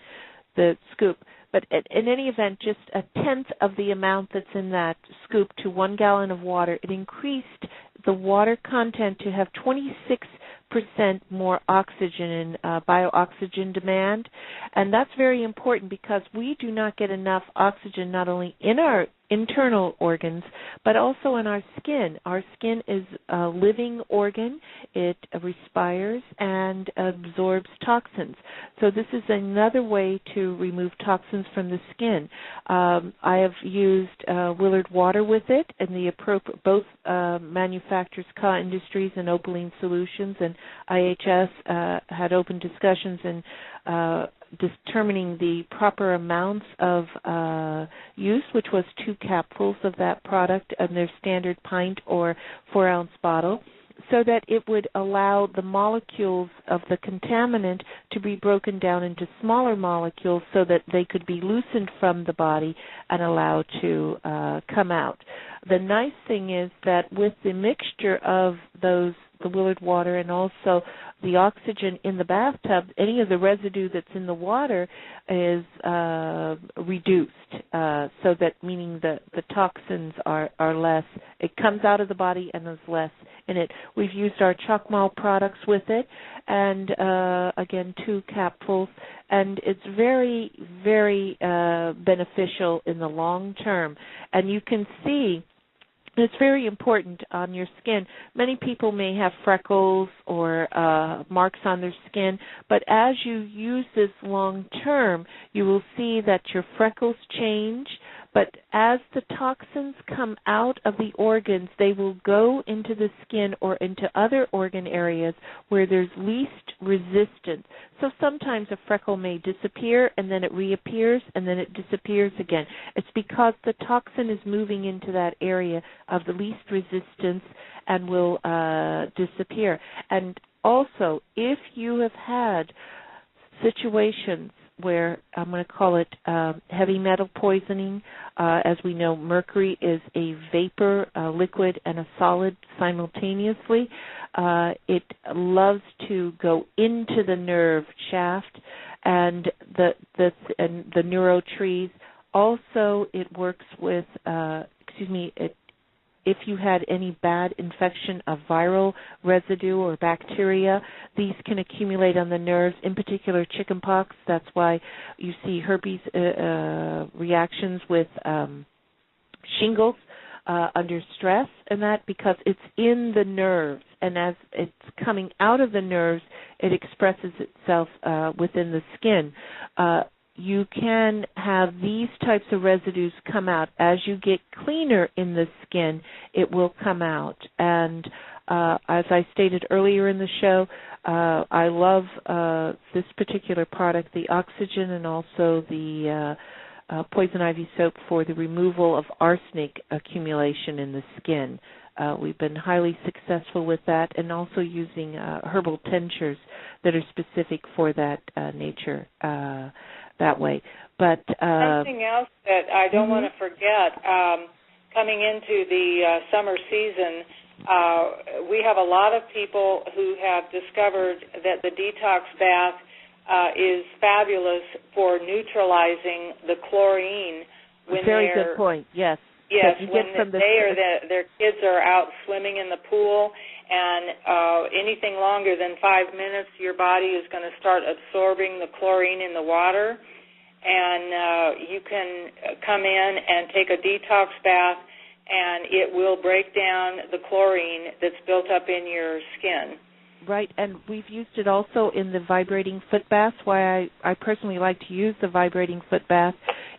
the scoop? But in any event, just 1/10 of the amount that's in that scoop to 1 gallon of water, it increased the water content to have 26% more oxygen and biooxygen demand. And that's very important because we do not get enough oxygen not only in our internal organs, but also in our skin. Our skin is a living organ. It respires and absorbs toxins. So this is another way to remove toxins from the skin. I have used Willard water with it, and both manufacturers, Ka Industries and Opaline Solutions, and IHS had open discussions and determining the proper amounts of use, which was 2 capsules of that product in their standard pint or 4-ounce bottle, so that it would allow the molecules of the contaminant to be broken down into smaller molecules so that they could be loosened from the body and allowed to come out. The nice thing is that with the mixture of the Willard water and also the oxygen in the bathtub, any of the residue that's in the water is reduced, so that meaning the toxins are less. It comes out of the body and there's less in it. We've used our Chocmal products with it, and again, 2 capsules, and it's very, very beneficial in the long term. And you can see it's very important on your skin. Many people may have freckles or marks on their skin, but as you use this long term, you will see that your freckles change. But as the toxins come out of the organs, they will go into the skin or into other organ areas where there's least resistance. So sometimes a freckle may disappear and then it reappears and then it disappears again. It's because the toxin is moving into that area of the least resistance and will disappear. And also, if you have had situations where I'm going to call it heavy metal poisoning. As we know, mercury is a vapor, a liquid, and a solid simultaneously. It loves to go into the nerve shaft and the neuro trees. Also, it works with, if you had any bad infection of viral residue or bacteria, these can accumulate on the nerves, in particular chickenpox. That's why you see herpes reactions with shingles under stress, and that because it's in the nerves. And as it's coming out of the nerves, it expresses itself within the skin. You can have these types of residues come out. As you get cleaner in the skin, it will come out. And as I stated earlier in the show, I love this particular product, the oxygen, and also the poison ivy soap for the removal of arsenic accumulation in the skin. We've been highly successful with that, and also using herbal tinctures that are specific for that nature. That way. But something else that I don't want to forget, coming into the summer season, we have a lot of people who have discovered that the detox bath is fabulous for neutralizing the chlorine when very good point, yes. Yes, when they or their kids are out swimming in the pool, and anything longer than 5 minutes, your body is going to start absorbing the chlorine in the water, and you can come in and take a detox bath, and it will break down the chlorine that's built up in your skin. Right, and we've used it also in the vibrating foot bath. Why I personally like to use the vibrating foot bath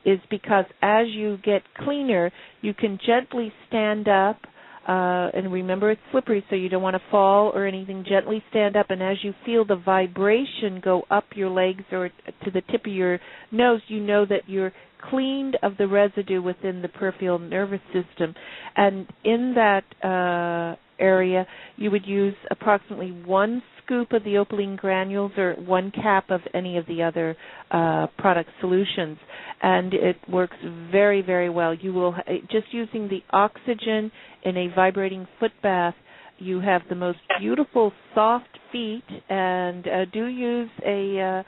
is because as you get cleaner, you can gently stand up, and remember it's slippery, so you don't want to fall or anything. Gently stand up, and as you feel the vibration go up your legs or to the tip of your nose, you know that you're cleaned of the residue within the peripheral nervous system. And in that area, you would use approximately 1 scoop of the Opaline granules or 1 cap of any of the other product solutions, and it works very, very well. You will just using the oxygen in a vibrating foot bath. You have the most beautiful soft feet, and do use a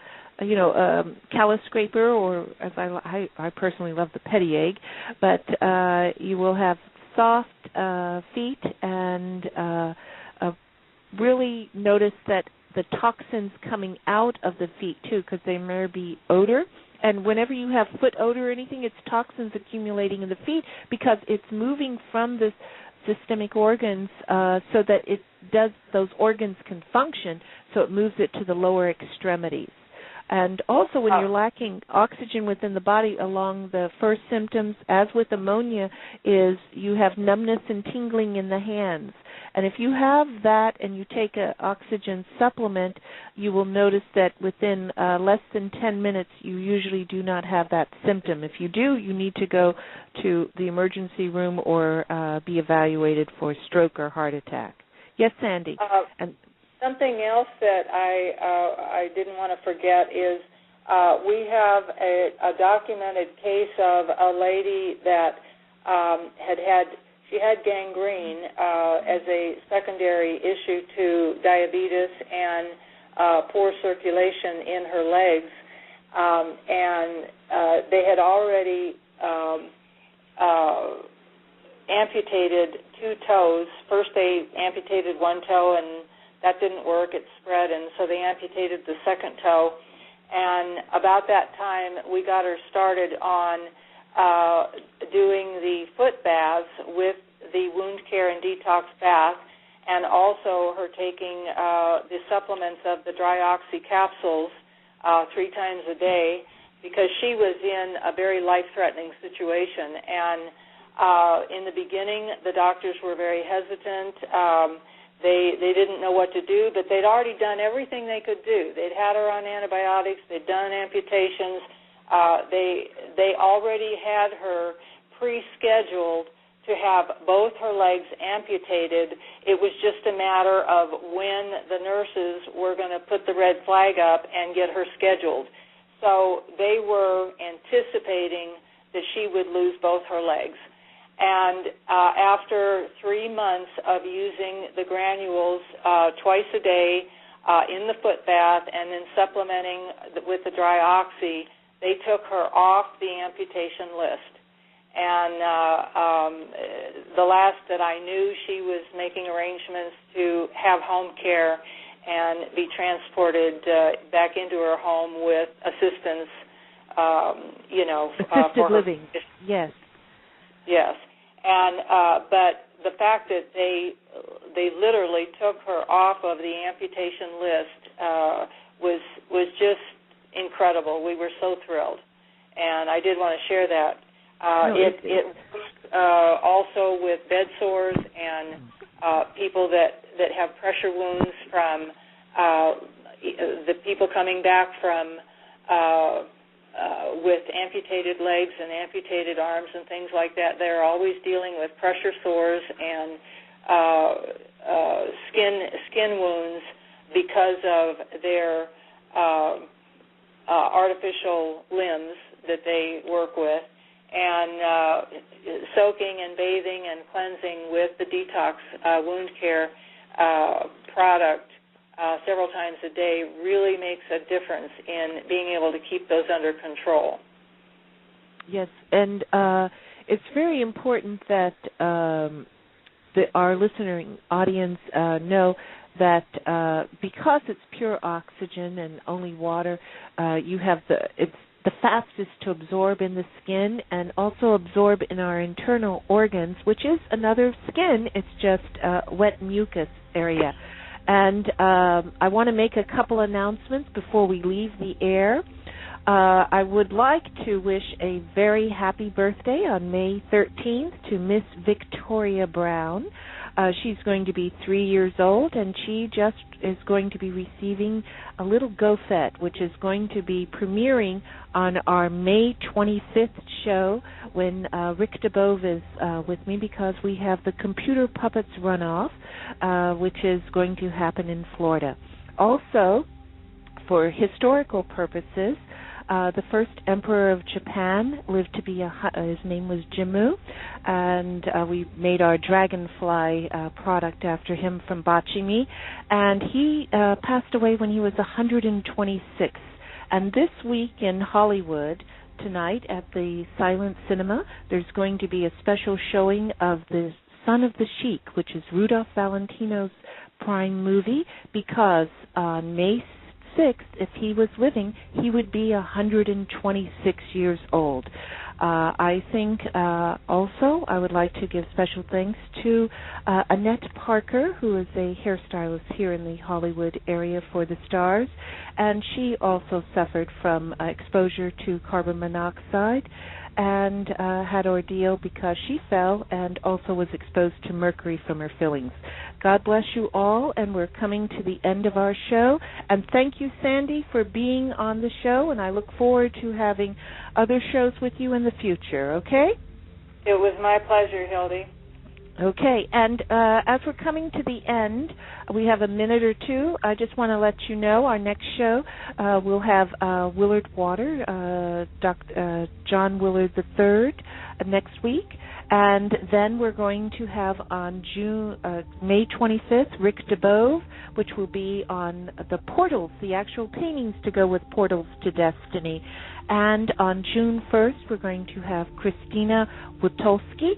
callus scraper, or as I personally love the petty egg, but you will have soft feet, and really notice that the toxins coming out of the feet too, because there may be odor And whenever you have foot odor or anything, it's toxins accumulating in the feet because it's moving from the systemic organs so that those organs can function, so it moves it to the lower extremities. And also when you're lacking oxygen within the body, along the first symptoms, as with ammonia, is you have numbness and tingling in the hands. And if you have that and you take an oxygen supplement, you will notice that within less than 10 minutes, you usually do not have that symptom. If you do, you need to go to the emergency room or be evaluated for stroke or heart attack. Yes, Sandy? Something else that I didn't want to forget is we have a documented case of a lady that she had gangrene as a secondary issue to diabetes and poor circulation in her legs, and they had already amputated 2 toes. First they amputated 1 toe, and that didn't work. It spread, and so they amputated the second toe. And about that time, we got her started on doing the foot baths with the wound care and detox bath, and also her taking the supplements of the dry oxy capsules 3 times a day, because she was in a very life-threatening situation. And in the beginning, the doctors were very hesitant. They didn't know what to do, but they'd already done everything they could do. They'd had her on antibiotics. They'd done amputations. They already had her pre-scheduled to have both her legs amputated. It was just a matter of when the nurses were going to put the red flag up and get her scheduled. So they were anticipating that she would lose both her legs. And after 3 months of using the granules twice a day in the foot bath and then supplementing with the dry oxy, they took her off the amputation list. And the last that I knew, she was making arrangements to have home care and be transported back into her home with assistance, assisted living, yes. Yes. And but the fact that they literally took her off of the amputation list was just incredible. We were so thrilled, and I did want to share that. It works also with bed sores and people that have pressure wounds from the people coming back from with amputated legs and amputated arms and things like that. They're always dealing with pressure sores and skin wounds because of their artificial limbs that they work with. And soaking and bathing and cleansing with the detox wound care product several times a day really makes a difference in being able to keep those under control. Yes, and it's very important that our listening audience know that because it's pure oxygen and only water, it's the fastest to absorb in the skin and also absorb in our internal organs, which is another skin. It's just wet mucus area. And I want to make a couple announcements before we leave the air. I would like to wish a very happy birthday on May 13th to Miss Victoria Brown. She's going to be 3 years old, and she just is going to be receiving a little GoFet, which is going to be premiering on our May 25th show when Rick DeBove is with me, because we have the Computer Puppets Runoff, which is going to happen in Florida. Also, for historical purposes, the first emperor of Japan lived to be his name was Jimmu, and we made our dragonfly product after him from Bachimi, and he passed away when he was 126. And this week in Hollywood, tonight at the Silent Cinema, there's going to be a special showing of The Son of the Sheik, which is Rudolph Valentino's prime movie, because on May if he was living, he would be 126 years old. I think also I would like to give special thanks to Annette Parker, who is a hairstylist here in the Hollywood area for the stars, and she also suffered from exposure to carbon monoxide and had ordeal because she fell and also was exposed to mercury from her fillings. God bless you all, and we're coming to the end of our show. And thank you, Sandy, for being on the show, and I look forward to having other shows with you in the future, okay? It was my pleasure, Hildy. Okay, and as we're coming to the end, we have a minute or two. I just want to let you know our next show, we'll have Willard Water, Dr. John Willard III next week, and then we're going to have on May 25th, Rick DeBove, which will be on the portals, the actual paintings to go with Portals to Destiny. And on June 1st, we're going to have Christina Witolski,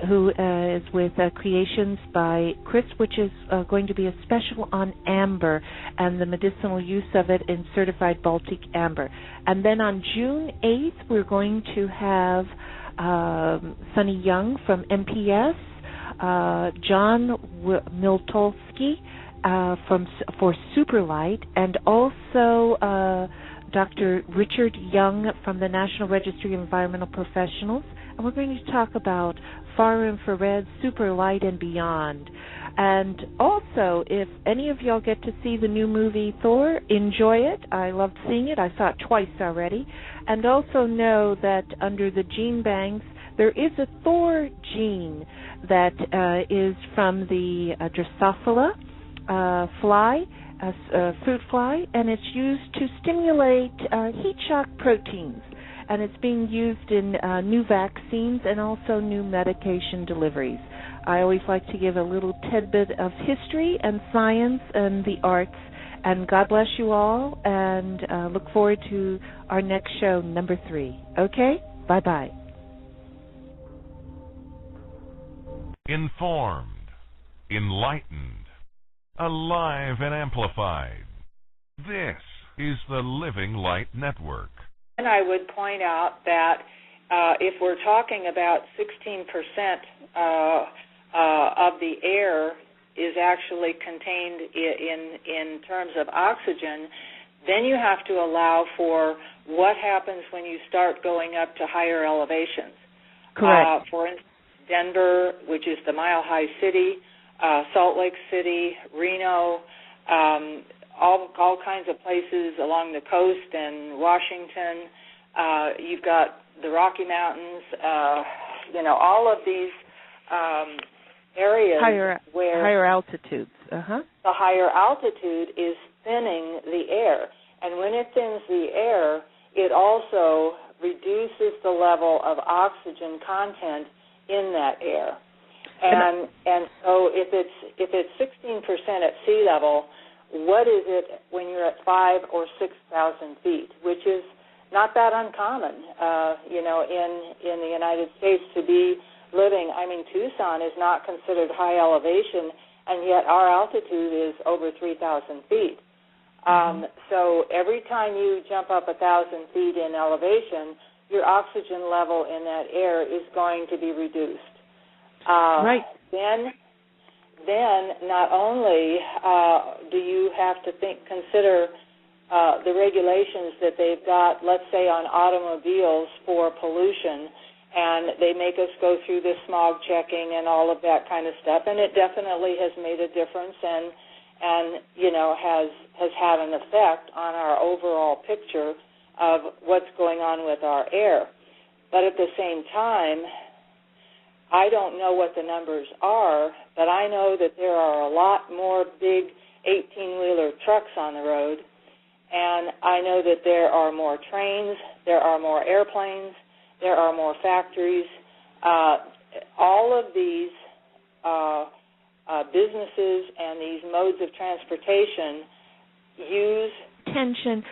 who is with Creations by Chris, which is going to be a special on amber and the medicinal use of it in certified Baltic amber. And then on June 8th, we're going to have Sunny Young from MPS, John Miltolski for Superlight, and also Dr. Richard Young from the National Registry of Environmental Professionals, and we're going to talk about far infrared, super light, and beyond. And also, if any of y'all get to see the new movie Thor, enjoy it. I loved seeing it. I saw it twice already. And also know that under the gene banks, there is a Thor gene that is from the Drosophila fly, fruit fly, and it's used to stimulate heat shock proteins, and it's being used in new vaccines and also new medication deliveries. I always like to give a little tidbit of history and science and the arts, and God bless you all, and look forward to our next show, number 3. Okay? Bye-bye. Informed, enlightened, alive and amplified. This is the Living Light Network. And I would point out that if we're talking about 16% of the air is actually contained in terms of oxygen, then you have to allow for what happens when you start going up to higher elevations. Correct. For instance, Denver, which is the mile-high city, Salt Lake City, Reno, all kinds of places along the coast, and Washington. You've got the Rocky Mountains. All of these areas where higher altitudes. The higher altitude is thinning the air, and when it thins the air, it also reduces the level of oxygen content in that air. And so if it's 16% at sea level, what is it when you're at 5,000 or 6,000 feet, which is not that uncommon, in the United States to be living. I mean, Tucson is not considered high elevation, and yet our altitude is over 3,000 feet. So every time you jump up 1,000 feet in elevation, your oxygen level in that air is going to be reduced. Right. Then not only do you have to consider the regulations that they've got, let's say on automobiles for pollution, and they make us go through this smog checking and all of that kind of stuff, and it definitely has made a difference and has had an effect on our overall picture of what's going on with our air. But at the same time, I don't know what the numbers are, but I know that there are a lot more big 18-wheeler trucks on the road, and I know that there are more trains, there are more airplanes, there are more factories. All of these businesses and these modes of transportation use tension,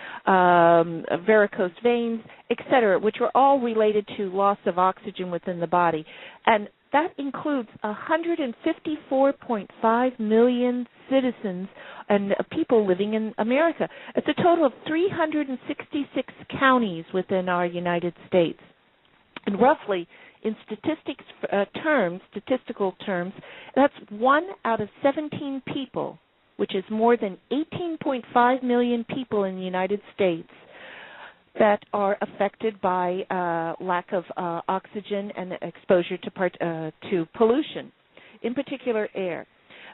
varicose veins, etc., which are all related to loss of oxygen within the body. And that includes 154.5 million citizens and people living in America. It's a total of 366 counties within our United States. And roughly, in statistical terms, that's 1 out of 17 people, which is more than 18.5 million people in the United States, that are affected by lack of oxygen and exposure to pollution, in particular air.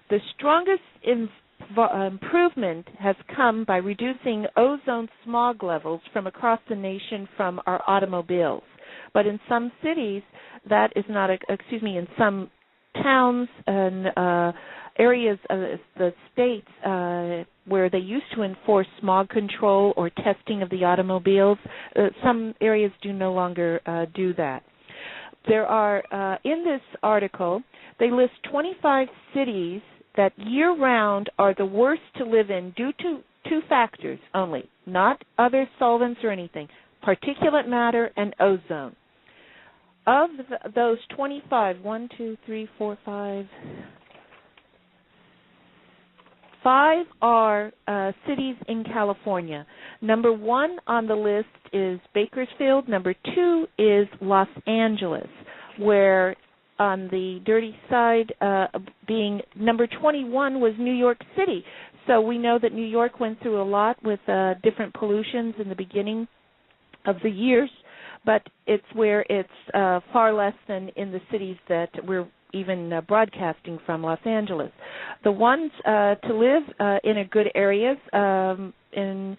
The strongest improvement has come by reducing ozone smog levels from across the nation from our automobiles. But in some cities, that is not, in some towns and areas of the states where they used to enforce smog control or testing of the automobiles, some areas do no longer do that. There are, in this article, they list 25 cities that year-round are the worst to live in due to 2 factors only, not other solvents or anything, particulate matter and ozone. Of those 25, 5 are cities in California. Number 1 on the list is Bakersfield. Number 2 is Los Angeles, where on the dirty side, being number 21 was New York City. So we know that New York went through a lot with different pollutions in the beginning of the years, but it's where it's far less than in the cities that we're even broadcasting from, Los Angeles. The ones to live in a good areas in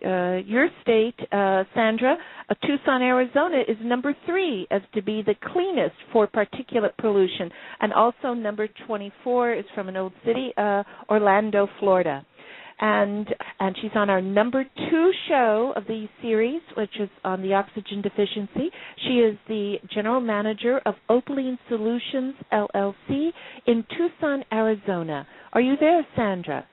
your state, Sandra, Tucson, Arizona is number 3 as to be the cleanest for particulate pollution. And also number 24 is from an old city, Orlando, Florida. And she's on our number 2 show of the series, which is on the oxygen deficiency. She is the general manager of Opaline Solutions, LLC, in Tucson, Arizona. Are you there, Sandra?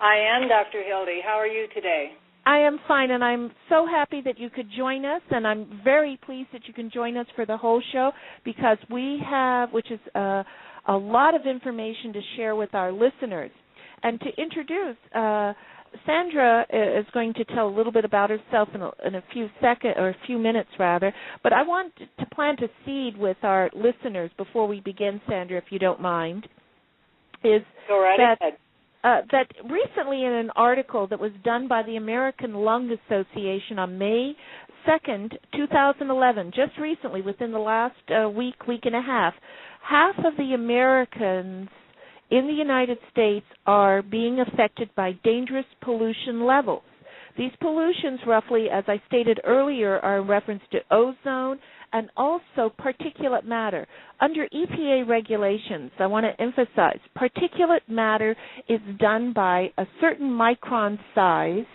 I am, Dr. Hildy. How are you today? I am fine, and I'm so happy that you could join us, and I'm very pleased that you can join us for the whole show, because we have, which is a lot of information to share with our listeners. And to introduce, Sandra is going to tell a little bit about herself in a few seconds, or a few minutes rather. But I want to plant a seed with our listeners before we begin, Sandra, if you don't mind. Go right ahead. That recently in an article that was done by the American Lung Association on May 2nd, 2011, just recently, within the last week and a half of the Americans in the United States are being affected by dangerous pollution levels. These pollutions, roughly, as I stated earlier, are in reference to ozone and also particulate matter. Under EPA regulations, I want to emphasize, particulate matter is done by a certain micron size,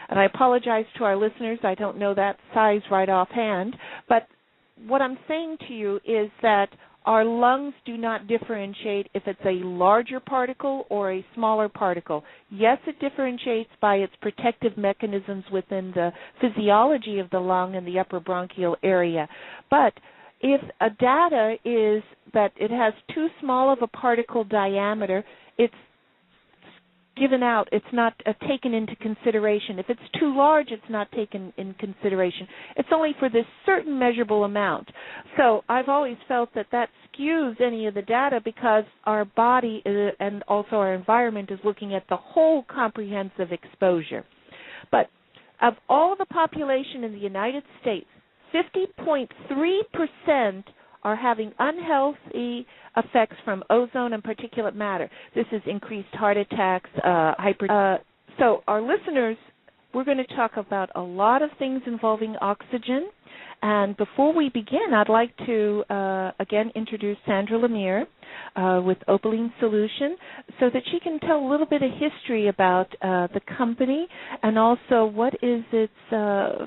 and I apologize to our listeners, I don't know that size right offhand, but what I'm saying to you is that our lungs do not differentiate if it's a larger particle or a smaller particle. Yes, it differentiates by its protective mechanisms within the physiology of the lung and the upper bronchial area. But if a data is that it has too small of a particle diameter, it's given out, it's not taken into consideration. If it's too large, it's not taken in consideration. It's only for this certain measurable amount. So I've always felt that skews any of the data, because our body and also our environment is looking at the whole comprehensive exposure. But of all the population in the United States, 50.3% are having unhealthy effects from ozone and particulate matter. This is increased heart attacks, so our listeners, we're going to talk about a lot of things involving oxygen. And before we begin, I'd like to, again, introduce Sandra Lemire with Opaline Solution, so that she can tell a little bit of history about the company and also what is its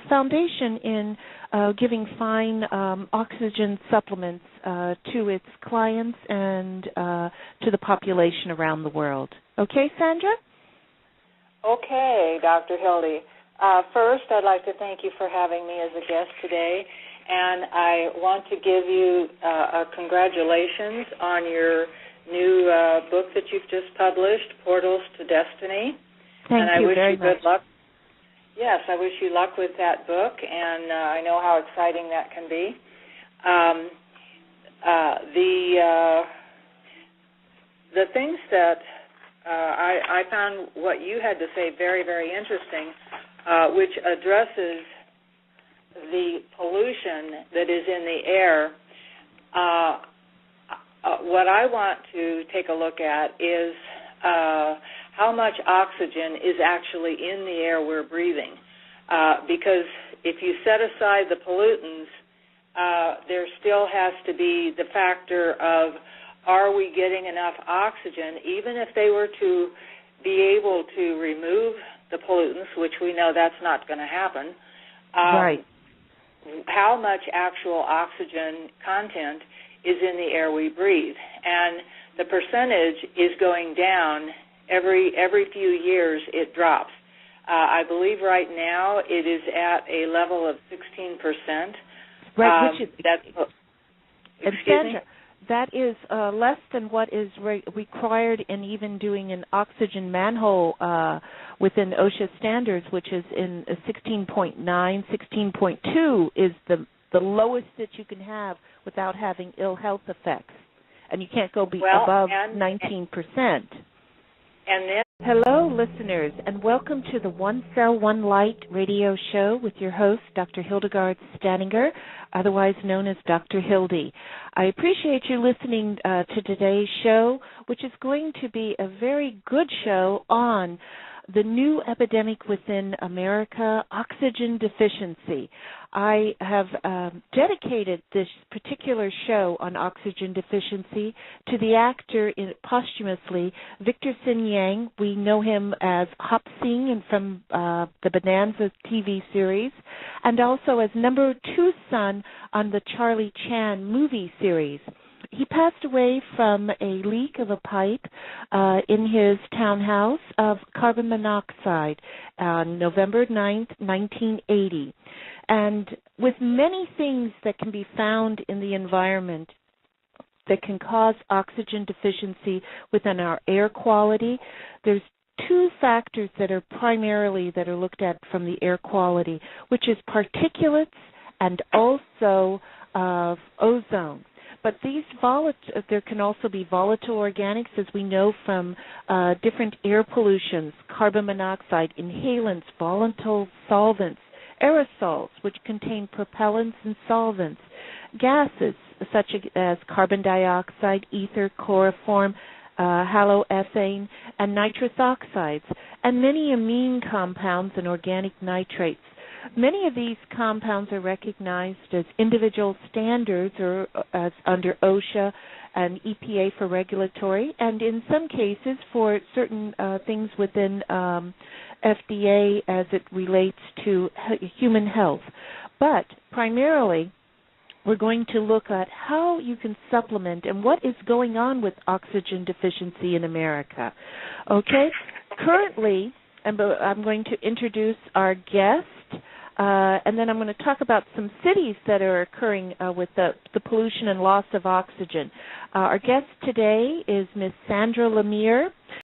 foundation in giving fine oxygen supplements to its clients and to the population around the world. Okay, Sandra? Okay, Dr. Hildy. First, I'd like to thank you for having me as a guest today. and I want to give you congratulations on your new book that you've just published, Portals to Destiny. Thank you very much. Good luck. Yes, I wish you luck with that book, and I know how exciting that can be. The things that I found what you had to say very, very interesting, which addresses the pollution that is in the air. What I want to take a look at is how much oxygen is actually in the air we're breathing. Because if you set aside the pollutants, there still has to be the factor of, are we getting enough oxygen, even if they were to be able to remove the pollutants, which we know that's not going to happen. Right. How much actual oxygen content is in the air we breathe? And the percentage is going down every few years. It drops. I believe right now it is at a level of 16%. Right, which is Sandra, that is less than what is required in even doing an oxygen manhole within OSHA standards, which is in 16.9, 16.2 is the lowest that you can have without having ill health effects. And you can't go above 19%. And then, hello, listeners, and welcome to the One Cell, One Light radio show with your host, Dr. Hildegarde Staninger, otherwise known as Dr. Hildy. I appreciate you listening to today's show, which is going to be a very good show on the new epidemic within America, oxygen deficiency. I have dedicated this particular show on oxygen deficiency to the actor posthumously, Victor Sin Yang. We know him as Hop Sing from the Bonanza TV series, and also as number 2 son on the Charlie Chan movie series. He passed away from a leak of a pipe in his townhouse of carbon monoxide on November 9th, 1980. And with many things that can be found in the environment that can cause oxygen deficiency within our air quality, there's 2 factors that are looked at from the air quality, which is particulates and also ozone. But these there can also be volatile organics, as we know from different air pollutions, carbon monoxide, inhalants, volatile solvents, aerosols, which contain propellants and solvents, gases such as carbon dioxide, ether, chloroform, haloethane, and nitrous oxides, and many amine compounds and organic nitrates. Many of these compounds are recognized as individual standards or as under OSHA and EPA for regulatory, and in some cases for certain things within FDA as it relates to human health. But primarily, we're going to look at how you can supplement and what is going on with oxygen deficiency in America. Okay? Currently, I'm going to introduce our guest, and then I'm going to talk about some cities that are occurring with the pollution and loss of oxygen. Our guest today is Ms. Sandra Lemire.